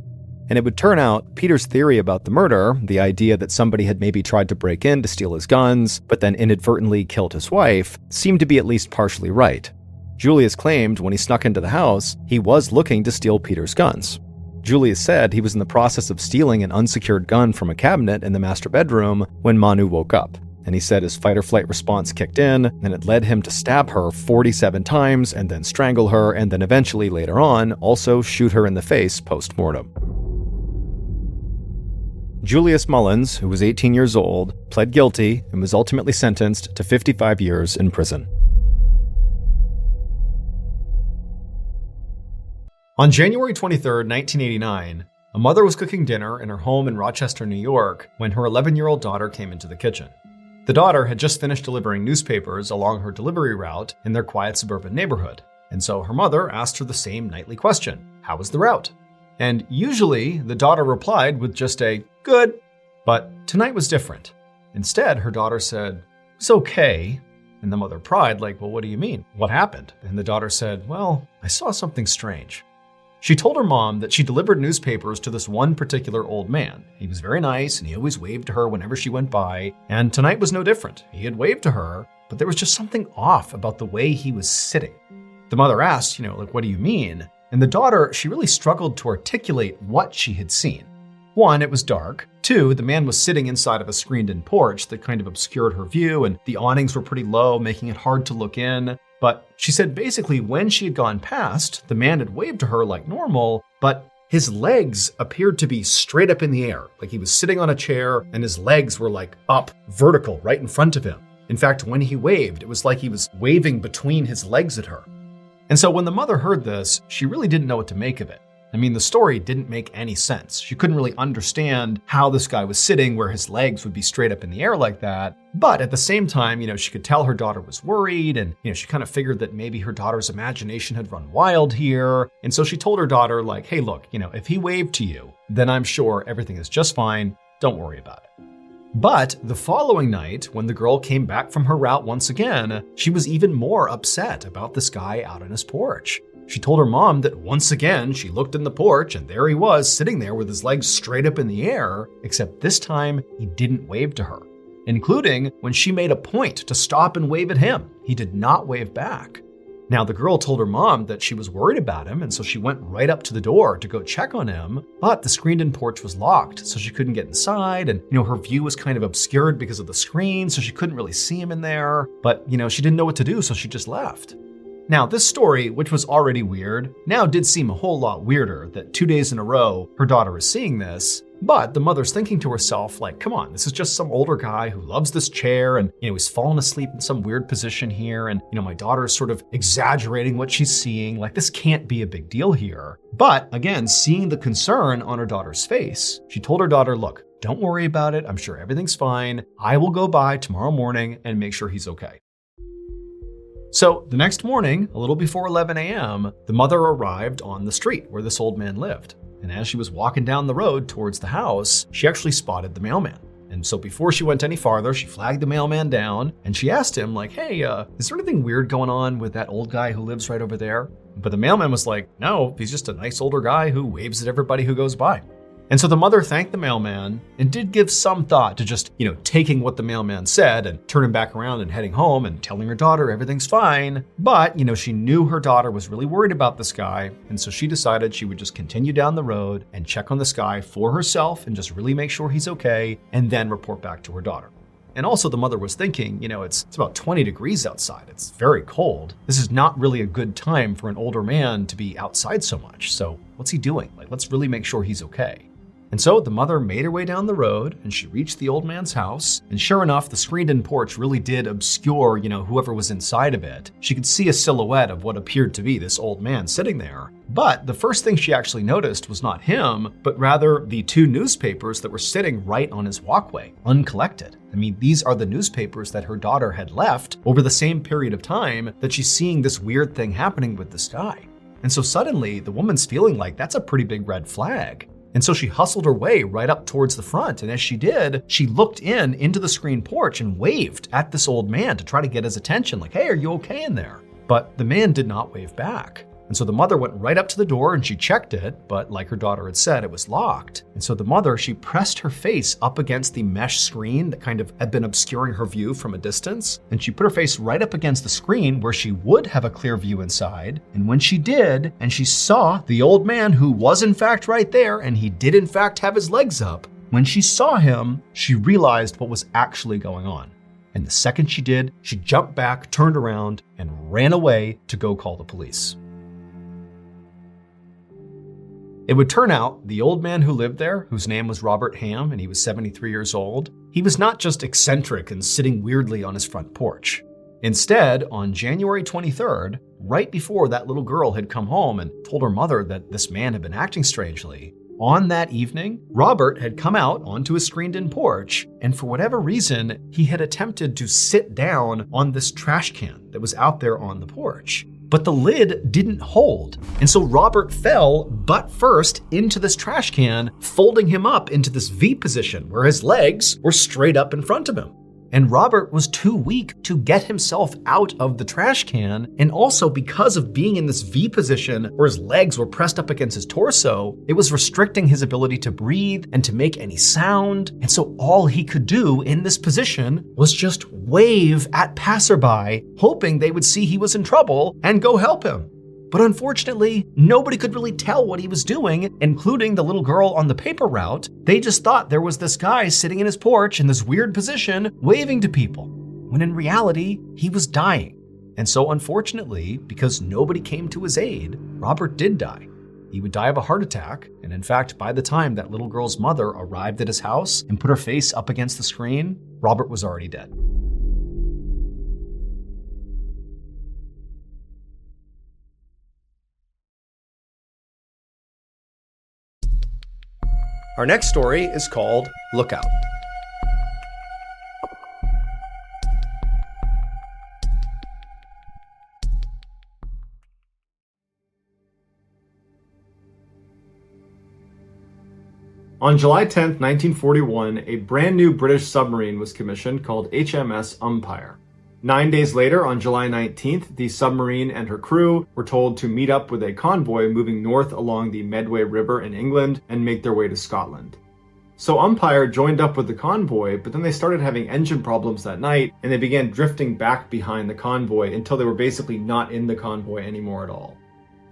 A: And it would turn out Peter's theory about the murder, the idea that somebody had maybe tried to break in to steal his guns, but then inadvertently killed his wife, seemed to be at least partially right. Julius claimed when he snuck into the house, he was looking to steal Peter's guns. Julius said he was in the process of stealing an unsecured gun from a cabinet in the master bedroom when Manu woke up. And he said his fight-or-flight response kicked in, and it led him to stab her 47 times and then strangle her, and then eventually later on also shoot her in the face post-mortem. Julius Mullins, who was 18 years old, pled guilty and was ultimately sentenced to 55 years in prison. On January 23, 1989, a mother was cooking dinner in her home in Rochester, New York, when her 11-year-old daughter came into the kitchen. The daughter had just finished delivering newspapers along her delivery route in their quiet suburban neighborhood, and so her mother asked her the same nightly question, "How was the route?" And usually, the daughter replied with just a, "Good." But tonight was different. Instead, her daughter said, "It's okay." And the mother pried, like, "Well, what do you mean? What happened?" And the daughter said, "Well, I saw something strange." She told her mom that she delivered newspapers to this one particular old man. He was very nice, and he always waved to her whenever she went by, and tonight was no different. He had waved to her, but there was just something off about the way he was sitting. The mother asked, "What do you mean?" And the daughter, she really struggled to articulate what she had seen. One, it was dark. Two, the man was sitting inside of a screened-in porch that kind of obscured her view, and the awnings were pretty low, making it hard to look in. But she said basically when she had gone past, the man had waved to her like normal, but his legs appeared to be straight up in the air, like he was sitting on a chair and his legs were like up, vertical, right in front of him. In fact, when he waved, it was like he was waving between his legs at her. And so when the mother heard this, she really didn't know what to make of it. I mean, the story didn't make any sense. She couldn't really understand how this guy was sitting where his legs would be straight up in the air like that. But at the same time, she could tell her daughter was worried, and, she kind of figured that maybe her daughter's imagination had run wild here. And so she told her daughter, like, "Hey, look, if he waved to you, then I'm sure everything is just fine. Don't worry about it." But the following night, when the girl came back from her route once again, she was even more upset about this guy out on his porch. She told her mom that once again she looked in the porch and there he was sitting there with his legs straight up in the air, except this time he didn't wave to her, including when she made a point to stop and wave at him. He did not wave back. Now the girl told her mom that she was worried about him, and so she went right up to the door to go check on him, but the screened-in porch was locked, so she couldn't get inside, and her view was kind of obscured because of the screen, so she couldn't really see him in there, but she didn't know what to do, so she just left. Now, this story, which was already weird, now did seem a whole lot weirder that 2 days in a row her daughter is seeing this, but the mother's thinking to herself, like, come on, this is just some older guy who loves this chair and, he's fallen asleep in some weird position here, and, my daughter is sort of exaggerating what she's seeing, like, this can't be a big deal here. But, again, seeing the concern on her daughter's face, she told her daughter, "Look, don't worry about it, I'm sure everything's fine. I will go by tomorrow morning and make sure he's okay." So the next morning, a little before 11 a.m., the mother arrived on the street where this old man lived. And as she was walking down the road towards the house, she actually spotted the mailman. And so before she went any farther, she flagged the mailman down and she asked him like, hey, is there anything weird going on with that old guy who lives right over there? But the mailman was like, no, he's just a nice older guy who waves at everybody who goes by. And so the mother thanked the mailman and did give some thought to just, taking what the mailman said and turning back around and heading home and telling her daughter everything's fine. But, she knew her daughter was really worried about this guy. And so she decided she would just continue down the road and check on this guy for herself and just really make sure he's okay and then report back to her daughter. And also the mother was thinking, it's about 20 degrees outside. It's very cold. This is not really a good time for an older man to be outside so much. So what's he doing? Let's really make sure he's okay. And so the mother made her way down the road and she reached the old man's house. And sure enough, the screened-in porch really did obscure, whoever was inside of it. She could see a silhouette of what appeared to be this old man sitting there. But the first thing she actually noticed was not him, but rather the 2 newspapers that were sitting right on his walkway, uncollected. I mean, these are the newspapers that her daughter had left over the same period of time that she's seeing this weird thing happening with this guy. And so suddenly the woman's feeling like that's a pretty big red flag. And so she hustled her way right up towards the front. And as she did, she looked into the screened porch and waved at this old man to try to get his attention, like, hey, are you okay in there? But the man did not wave back. And so the mother went right up to the door and she checked it, but like her daughter had said, it was locked. And so the mother, she pressed her face up against the mesh screen that kind of had been obscuring her view from a distance. And she put her face right up against the screen where she would have a clear view inside. And when she did, and she saw the old man who was in fact right there, and he did in fact have his legs up, when she saw him, she realized what was actually going on. And the second she did, she jumped back, turned around, and ran away to go call the police. It would turn out the old man who lived there, whose name was Robert Ham, and he was 73 years old, he was not just eccentric and sitting weirdly on his front porch. Instead, on January 23rd, right before that little girl had come home and told her mother that this man had been acting strangely, on that evening, Robert had come out onto his screened-in porch, and for whatever reason, he had attempted to sit down on this trash can that was out there on the porch. But the lid didn't hold. And so Robert fell butt first into this trash can, folding him up into this V position where his legs were straight up in front of him. And Robert was too weak to get himself out of the trash can. And also because of being in this V position where his legs were pressed up against his torso, it was restricting his ability to breathe and to make any sound. And so all he could do in this position was just wave at passerby, hoping they would see he was in trouble and go help him. But unfortunately, nobody could really tell what he was doing, including the little girl on the paper route. They just thought there was this guy sitting in his porch in this weird position, waving to people, when in reality, he was dying. And so unfortunately, because nobody came to his aid, Robert did die. He would die of a heart attack, and in fact, by the time that little girl's mother arrived at his house and put her face up against the screen, Robert was already dead. Our next story is called Lookout. On July 10, 1941, a brand new British submarine was commissioned called HMS Umpire. 9 days later, on July 19th, the submarine and her crew were told to meet up with a convoy moving north along the Medway River in England and make their way to Scotland. So Umpire joined up with the convoy, but then they started having engine problems that night, and they began drifting back behind the convoy until they were basically not in the convoy anymore at all.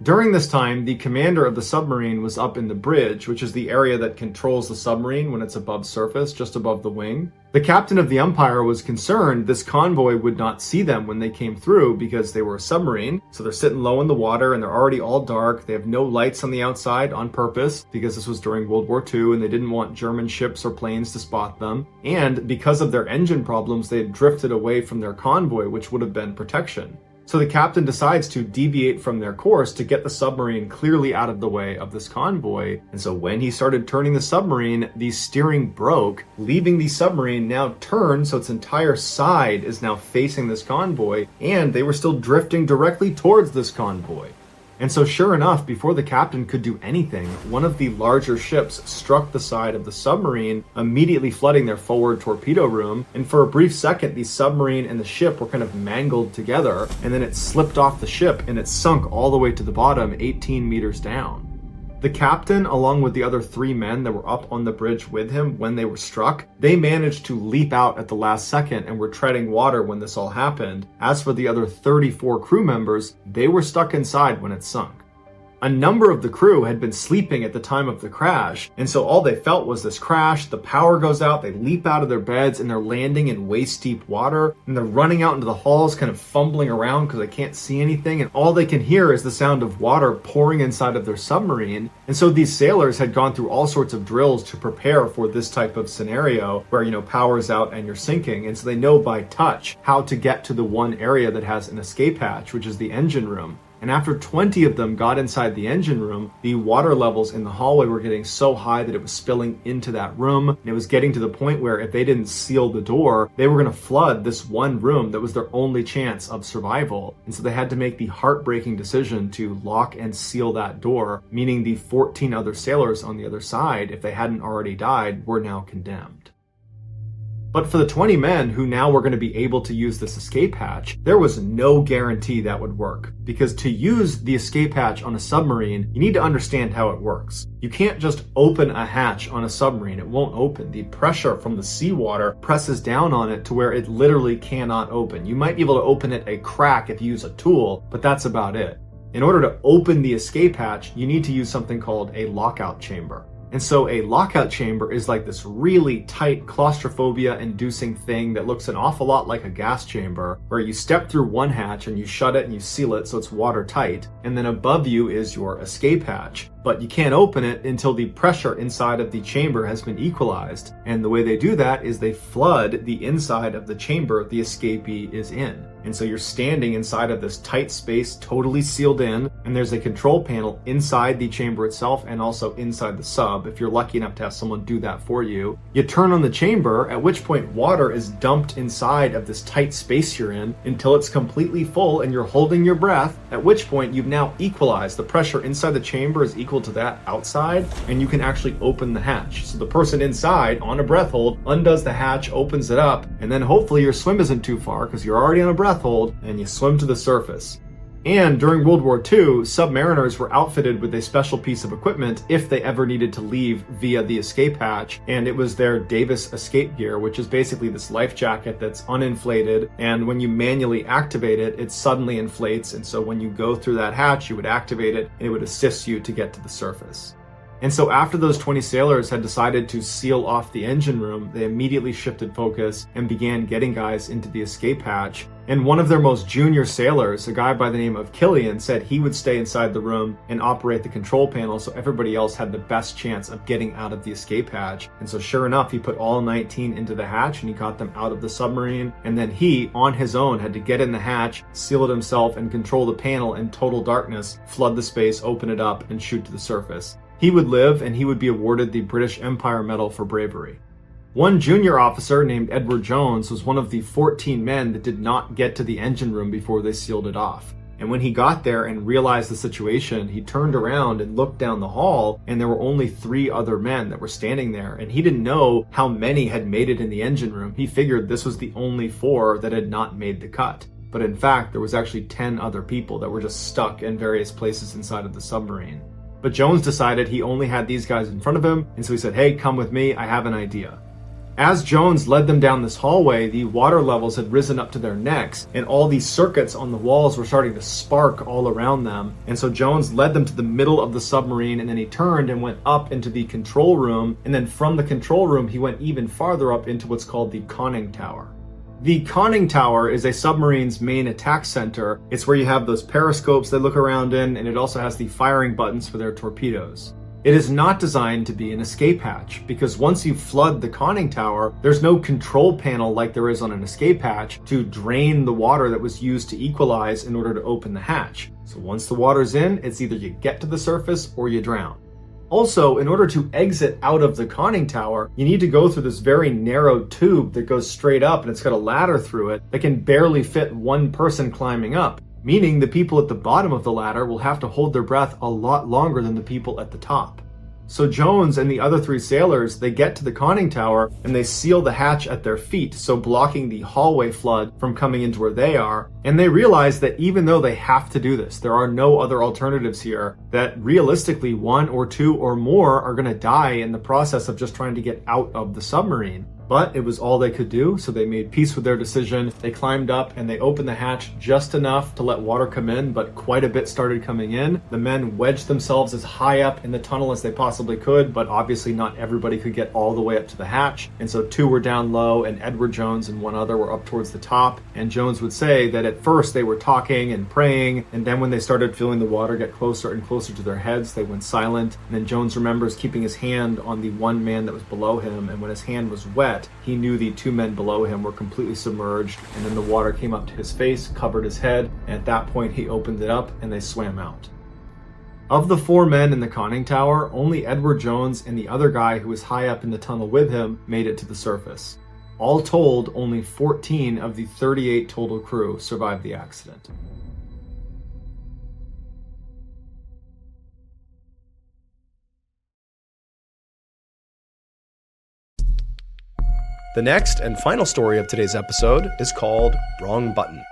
A: During this time, the commander of the submarine was up in the bridge, which is the area that controls the submarine when it's above surface, just above the wing. The captain of the Umpire was concerned this convoy would not see them when they came through because they were a submarine, so they're sitting low in the water and they're already all dark. They have no lights on the outside on purpose because this was during World War II and they didn't want German ships or planes to spot them. And because of their engine problems, they had drifted away from their convoy, which would have been protection. So the captain decides to deviate from their course to get the submarine clearly out of the way of this convoy. And so when he started turning the submarine, the steering broke, leaving the submarine now turned so its entire side is now facing this convoy, and they were still drifting directly towards this convoy. And so sure enough, before the captain could do anything, one of the larger ships struck the side of the submarine, immediately flooding their forward torpedo room. And for a brief second, the submarine and the ship were kind of mangled together, and then it slipped off the ship and it sunk all the way to the bottom, 18 meters down. The captain, along with the other 3 men that were up on the bridge with him when they were struck, they managed to leap out at the last second and were treading water when this all happened. As for the other 34 crew members, they were stuck inside when it sunk. A number of the crew had been sleeping at the time of the crash, and so all they felt was this crash, the power goes out, they leap out of their beds, and they're landing in waist-deep water, and they're running out into the halls kind of fumbling around because they can't see anything, and all they can hear is the sound of water pouring inside of their submarine. And so these sailors had gone through all sorts of drills to prepare for this type of scenario where, power's out and you're sinking, and so they know by touch how to get to the one area that has an escape hatch, which is the engine room. And after 20 of them got inside the engine room, the water levels in the hallway were getting so high that it was spilling into that room. And it was getting to the point where if they didn't seal the door, they were going to flood this one room that was their only chance of survival. And so they had to make the heartbreaking decision to lock and seal that door, meaning the 14 other sailors on the other side, if they hadn't already died, were now condemned. But for the 20 men who now were going to be able to use this escape hatch, there was no guarantee that would work. Because to use the escape hatch on a submarine, you need to understand how it works. You can't just open a hatch on a submarine. It won't open. The pressure from the seawater presses down on it to where it literally cannot open. You might be able to open it a crack if you use a tool, but that's about it. In order to open the escape hatch, you need to use something called a lockout chamber. And so a lockout chamber is like this really tight claustrophobia-inducing thing that looks an awful lot like a gas chamber, where you step through one hatch and you shut it and you seal it so it's watertight, and then above you is your escape hatch. But you can't open it until the pressure inside of the chamber has been equalized. And the way they do that is they flood the inside of the chamber the escapee is in. And so you're standing inside of this tight space, totally sealed in, and there's a control panel inside the chamber itself and also inside the sub, if you're lucky enough to have someone do that for you. You turn on the chamber, at which point water is dumped inside of this tight space you're in until it's completely full and you're holding your breath, at which point you've now equalized. The pressure inside the chamber is equal to that outside, and you can actually open the hatch. So the person inside on a breath hold undoes the hatch, opens it up, and then hopefully your swim isn't too far because you're already on a breath hold, and you swim to the surface. And during World War II, submariners were outfitted with a special piece of equipment if they ever needed to leave via the escape hatch, and it was their Davis escape gear, which is basically this life jacket that's uninflated, and when you manually activate it, it suddenly inflates, and so when you go through that hatch, you would activate it, and it would assist you to get to the surface. And so after those 20 sailors had decided to seal off the engine room, they immediately shifted focus and began getting guys into the escape hatch. And one of their most junior sailors, a guy by the name of Killian, said he would stay inside the room and operate the control panel so everybody else had the best chance of getting out of the escape hatch. And so sure enough, he put all 19 into the hatch and he got them out of the submarine. And then he, on his own, had to get in the hatch, seal it himself, and control the panel in total darkness, flood the space, open it up, and shoot to the surface. He would live, and he would be awarded the British Empire Medal for bravery. One junior officer named Edward Jones was one of the 14 men that did not get to the engine room before they sealed it off. And when he got there and realized the situation, he turned around and looked down the hall, and there were only 3 other men that were standing there. And he didn't know how many had made it in the engine room. He figured this was the only 4 that had not made the cut. But in fact, there was actually 10 other people that were just stuck in various places inside of the submarine. But Jones decided he only had these guys in front of him, and so he said, "Hey, come with me, I have an idea." As Jones led them down this hallway, the water levels had risen up to their necks, and all these circuits on the walls were starting to spark all around them. And so Jones led them to the middle of the submarine, and then he turned and went up into the control room, and then from the control room, he went even farther up into what's called the conning tower. The conning tower is a submarine's main attack center. It's where you have those periscopes they look around in, and it also has the firing buttons for their torpedoes. It is not designed to be an escape hatch, because once you flood the conning tower, there's no control panel like there is on an escape hatch to drain the water that was used to equalize in order to open the hatch. So once the water's in, it's either you get to the surface or you drown. Also, in order to exit out of the conning tower, you need to go through this very narrow tube that goes straight up, and it's got a ladder through it that can barely fit one person climbing up, meaning the people at the bottom of the ladder will have to hold their breath a lot longer than the people at the top. So Jones and the other 3 sailors, they get to the conning tower and they seal the hatch at their feet, so blocking the hallway flood from coming into where they are. And they realize that even though they have to do this, there are no other alternatives here, that realistically 1 or 2 or more are going to die in the process of just trying to get out of the submarine. But it was all they could do, so they made peace with their decision. They climbed up and they opened the hatch just enough to let water come in, but quite a bit started coming in. The men wedged themselves as high up in the tunnel as they possibly could, but obviously not everybody could get all the way up to the hatch. And so 2 were down low, and Edward Jones and 1 other were up towards the top. And Jones would say that at first they were talking and praying, and then when they started feeling the water get closer and closer to their heads, they went silent. And then Jones remembers keeping his hand on the 1 man that was below him, and when his hand was wet, he knew the 2 men below him were completely submerged, and then the water came up to his face, covered his head, and at that point he opened it up and they swam out. Of the 4 men in the conning tower, only Edward Jones and the other guy who was high up in the tunnel with him made it to the surface. All told, only 14 of the 38 total crew survived the accident. The next and final story of today's episode is called Wrong Button.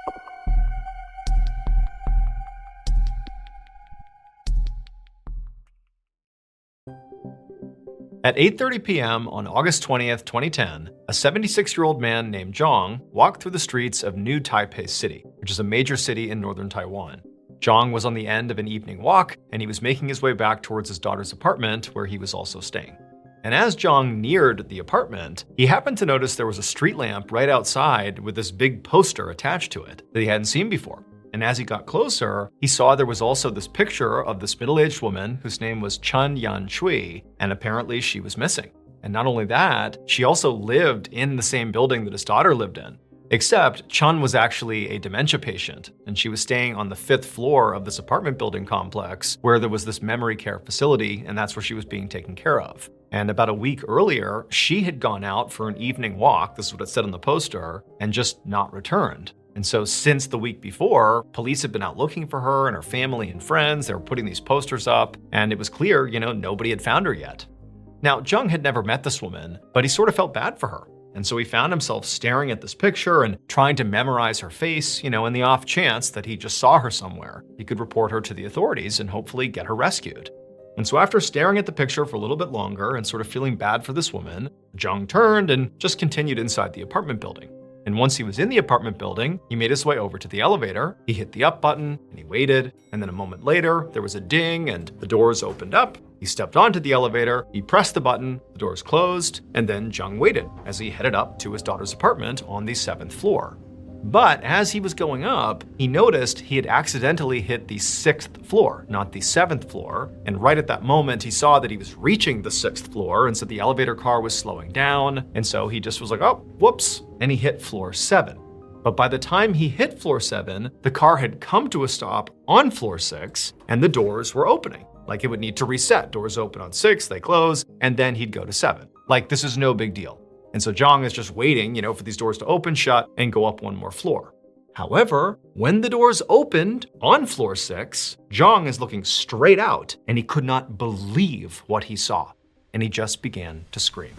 A: At 8:30 p.m. on August 20th, 2010, a 76-year-old man named Zhang walked through the streets of New Taipei City, which is a major city in northern Taiwan. Zhang was on the end of an evening walk, and he was making his way back towards his daughter's apartment, where he was also staying. And as Zhang neared the apartment, he happened to notice there was a street lamp right outside with this big poster attached to it that he hadn't seen before. And as he got closer, he saw there was also this picture of this middle-aged woman whose name was Chen Yan Chui, and apparently she was missing. And not only that, she also lived in the same building that his daughter lived in. Except Chun was actually a dementia patient, and she was staying on the 5th floor of this apartment building complex where there was this memory care facility, and that's where she was being taken care of. And about a week earlier, she had gone out for an evening walk, this is what it said on the poster, and just not returned. And so since the week before, police had been out looking for her and her family and friends. They were putting these posters up, and it was clear, nobody had found her yet. Now, Zhang had never met this woman, but he sort of felt bad for her. And so he found himself staring at this picture and trying to memorize her face, in the off chance that he just saw her somewhere. He could report her to the authorities and hopefully get her rescued. And so after staring at the picture for a little bit longer and sort of feeling bad for this woman, Zhang turned and just continued inside the apartment building. And once he was in the apartment building, he made his way over to the elevator, he hit the up button, and he waited, and then a moment later, there was a ding and the doors opened up. He stepped onto the elevator, he pressed the button, the doors closed, and then Zhang waited as he headed up to his daughter's apartment on the 7th floor. But as he was going up, he noticed he had accidentally hit the 6th floor, not the 7th floor. And right at that moment, he saw that he was reaching the 6th floor, and so the elevator car was slowing down. And so he just was like, oh, whoops, and he hit floor 7. But by the time he hit floor 7, the car had come to a stop on floor 6, and the doors were opening. Like it would need to reset. Doors open on 6, they close, and then he'd go to 7. Like this is no big deal. And so Zhang is just waiting, for these doors to open, shut, and go up one more floor. However, when the doors opened on floor 6, Zhang is looking straight out, and he could not believe what he saw. And he just began to scream.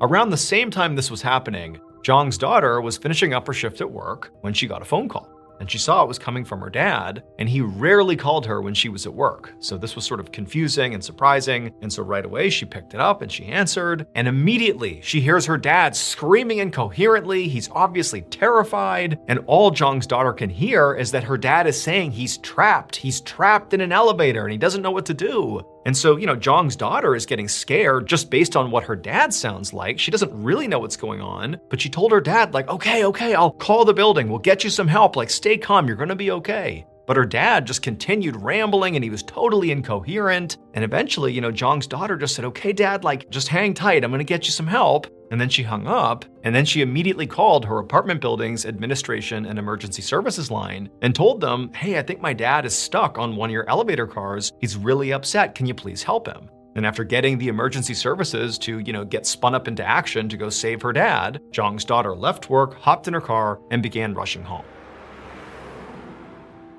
A: Around the same time this was happening, Zhang's daughter was finishing up her shift at work when she got a phone call. And she saw it was coming from her dad, and he rarely called her when she was at work. So this was sort of confusing and surprising. And so right away she picked it up and she answered, and immediately she hears her dad screaming incoherently. He's obviously terrified, and all Zhang's daughter can hear is that her dad is saying he's trapped. He's trapped in an elevator and he doesn't know what to do. And so, Zhang's daughter is getting scared just based on what her dad sounds like. She doesn't really know what's going on, but she told her dad, okay, I'll call the building. We'll get you some help. Stay calm. You're going to be okay. But her dad just continued rambling and he was totally incoherent. And eventually, Zhang's daughter just said, "Okay, Dad, just hang tight. I'm gonna get you some help." And then she hung up, and then she immediately called her apartment building's administration and emergency services line and told them, "Hey, I think my dad is stuck on one of your elevator cars. He's really upset. Can you please help him?" And after getting the emergency services to, get spun up into action to go save her dad, Zhang's daughter left work, hopped in her car, and began rushing home.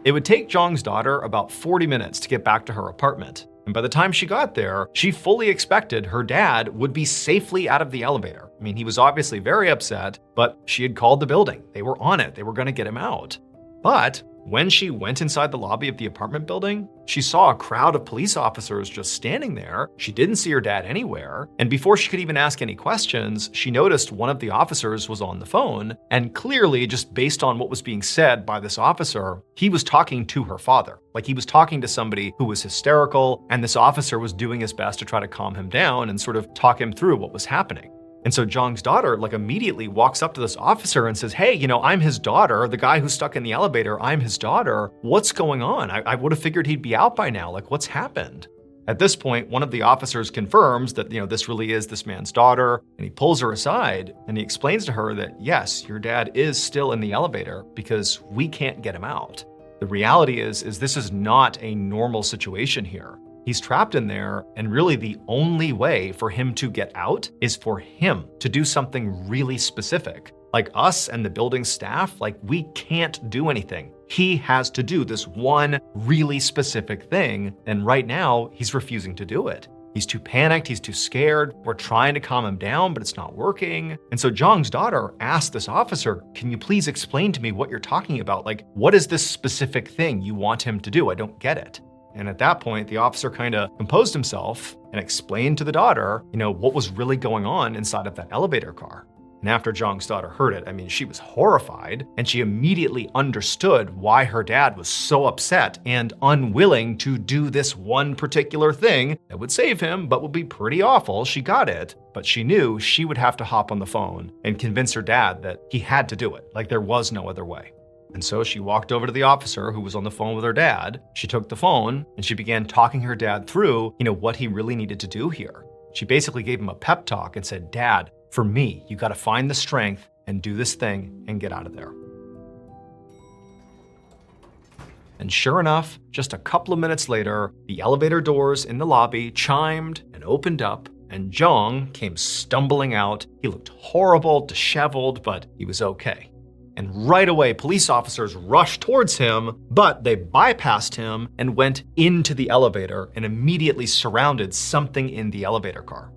A: It would take Zhang's daughter about 40 minutes to get back to her apartment. And by the time she got there, she fully expected her dad would be safely out of the elevator. I mean, he was obviously very upset, but she had called the building. They were on it. They were going to get him out. But when she went inside the lobby of the apartment building, she saw a crowd of police officers just standing there. She didn't see her dad anywhere. And before she could even ask any questions, she noticed one of the officers was on the phone. And clearly, just based on what was being said by this officer, he was talking to her father. Like he was talking to somebody who was hysterical, and this officer was doing his best to try to calm him down and sort of talk him through what was happening. And so Zhang's daughter immediately walks up to this officer and says, "Hey, I'm his daughter, the guy who's stuck in the elevator, I'm his daughter. What's going on? I would have figured he'd be out by now. What's happened?" At this point, one of the officers confirms that, this really is this man's daughter, and he pulls her aside and he explains to her that, yes, your dad is still in the elevator because we can't get him out. The reality is this is not a normal situation here. He's trapped in there, and really the only way for him to get out is for him to do something really specific. Like us and the building staff, we can't do anything. He has to do this one really specific thing, and right now he's refusing to do it. He's too panicked, he's too scared. We're trying to calm him down, but it's not working. And so Zhang's daughter asked this officer, "Can you please explain to me what you're talking about? What is this specific thing you want him to do? I don't get it." And at that point, the officer kind of composed himself and explained to the daughter, what was really going on inside of that elevator car. And after Zhang's daughter heard it, she was horrified, and she immediately understood why her dad was so upset and unwilling to do this one particular thing that would save him, but would be pretty awful. She got it, but she knew she would have to hop on the phone and convince her dad that he had to do it, there was no other way. And so she walked over to the officer who was on the phone with her dad. She took the phone and she began talking her dad through, what he really needed to do here. She basically gave him a pep talk and said, "Dad, for me, you got to find the strength and do this thing and get out of there." And sure enough, just a couple of minutes later, the elevator doors in the lobby chimed and opened up, and Zhang came stumbling out. He looked horrible, disheveled, but he was okay. And right away, police officers rushed towards him, but they bypassed him and went into the elevator and immediately surrounded something in the elevator car.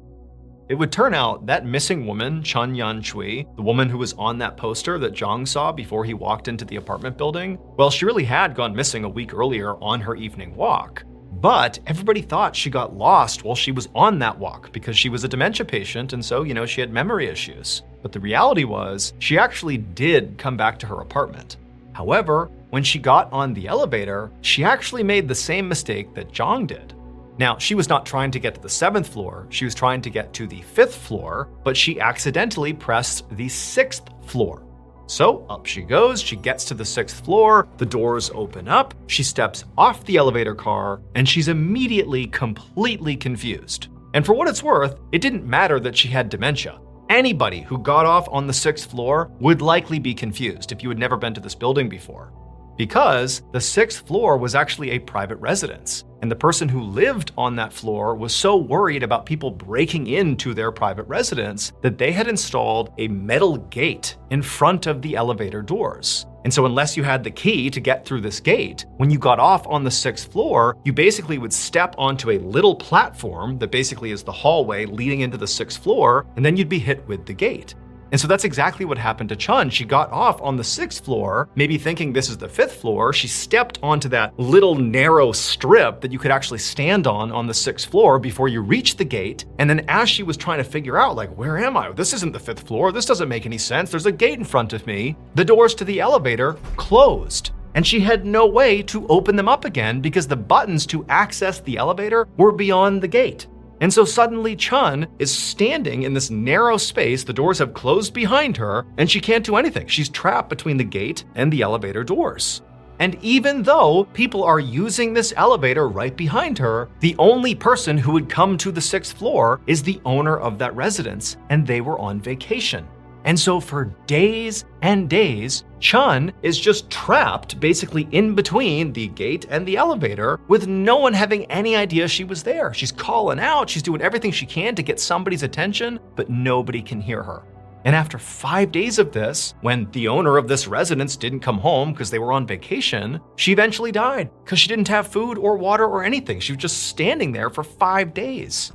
A: It would turn out that missing woman, Chun Yan-chui, the woman who was on that poster that Zhang saw before he walked into the apartment building, well, she really had gone missing a week earlier on her evening walk. But everybody thought she got lost while she was on that walk because she was a dementia patient, and so, she had memory issues. But the reality was, she actually did come back to her apartment. However, when she got on the elevator, she actually made the same mistake that Zhang did. Now, she was not trying to get to the 7th floor, she was trying to get to the 5th floor, but she accidentally pressed the 6th floor. So up she goes, she gets to the 6th floor, the doors open up, she steps off the elevator car, and she's immediately completely confused. And for what it's worth, it didn't matter that she had dementia. Anybody who got off on the 6th floor would likely be confused if you had never been to this building before. Because the 6th floor was actually a private residence, and the person who lived on that floor was so worried about people breaking into their private residence that they had installed a metal gate in front of the elevator doors. And so unless you had the key to get through this gate, when you got off on the 6th floor, you basically would step onto a little platform that basically is the hallway leading into the 6th floor, and then you'd be hit with the gate. And so that's exactly what happened to Chun. She got off on the 6th floor, maybe thinking this is the 5th floor. She stepped onto that little narrow strip that you could actually stand on the 6th floor before you reached the gate. And then as she was trying to figure out, where am I? This isn't the 5th floor. This doesn't make any sense. There's a gate in front of me. The doors to the elevator closed. And she had no way to open them up again because the buttons to access the elevator were beyond the gate. And so suddenly Chun is standing in this narrow space, the doors have closed behind her, and she can't do anything. She's trapped between the gate and the elevator doors. And even though people are using this elevator right behind her, the only person who would come to the 6th floor is the owner of that residence, and they were on vacation. And so for days and days, Chun is just trapped basically in between the gate and the elevator with no one having any idea she was there. She's calling out, she's doing everything she can to get somebody's attention, but nobody can hear her. And after 5 days of this, when the owner of this residence didn't come home because they were on vacation, she eventually died because she didn't have food or water or anything. She was just standing there for 5 days.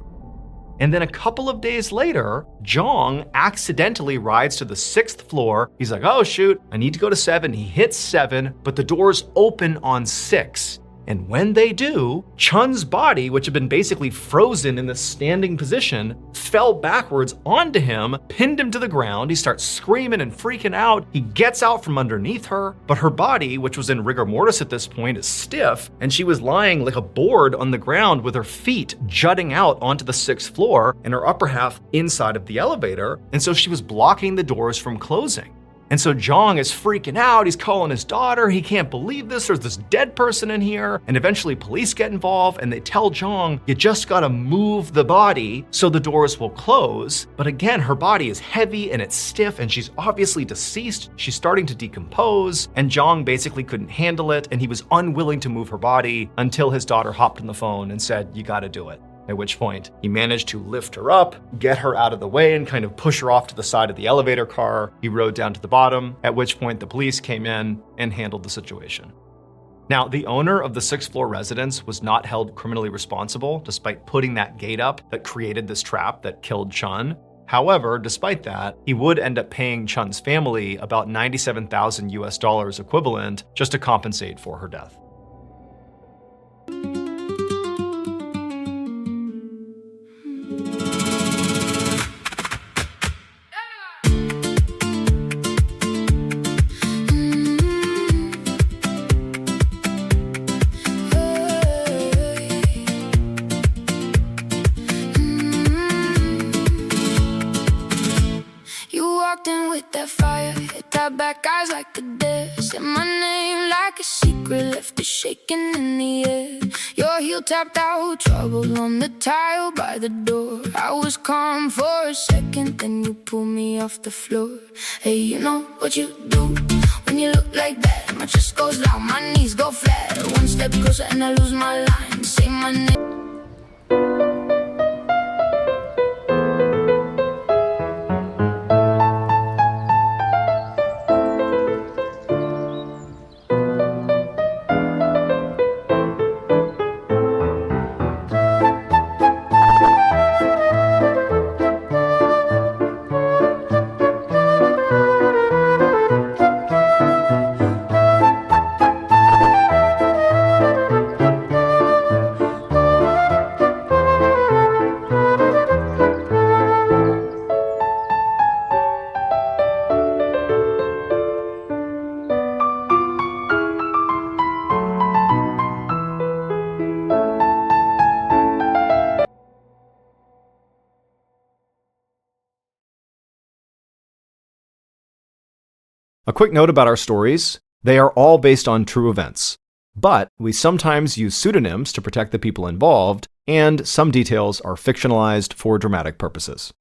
A: And then a couple of days later, Jong accidentally rides to the 6th floor. He's like, oh shoot, I need to go to 7. He hits 7, but the doors open on 6. And when they do, Chun's body, which had been basically frozen in this standing position, fell backwards onto him, pinned him to the ground. He starts screaming and freaking out. He gets out from underneath her, but her body, which was in rigor mortis at this point, is stiff, and she was lying like a board on the ground with her feet jutting out onto the 6th floor and her upper half inside of the elevator. And so she was blocking the doors from closing. And so Jong is freaking out, he's calling his daughter, he can't believe this, there's this dead person in here, and eventually police get involved and they tell Jong, you just gotta move the body so the doors will close. But again, her body is heavy and it's stiff and she's obviously deceased, she's starting to decompose, and Jong basically couldn't handle it and he was unwilling to move her body until his daughter hopped on the phone and said, you gotta do it. At which point, he managed to lift her up, get her out of the way, and kind of push her off to the side of the elevator car. He rode down to the bottom, at which point the police came in and handled the situation. Now, the owner of the 6th floor residence was not held criminally responsible, despite putting that gate up that created this trap that killed Chun. However, despite that, he would end up paying Chun's family about $97,000 equivalent just to compensate for her death.
B: That fire hit that back eyes like a dare. Said my name like a secret, left it shaking in the air. Your heel tapped out, trouble on the tile by the door. I was calm for a second, then you pulled me off the floor. Hey, you know what you do when you look like that? My chest goes loud, my knees go flat. One step closer and I lose my line. Say my name.
A: A quick note about our stories. They are all based on true events, but we sometimes use pseudonyms to protect the people involved, and some details are fictionalized for dramatic purposes.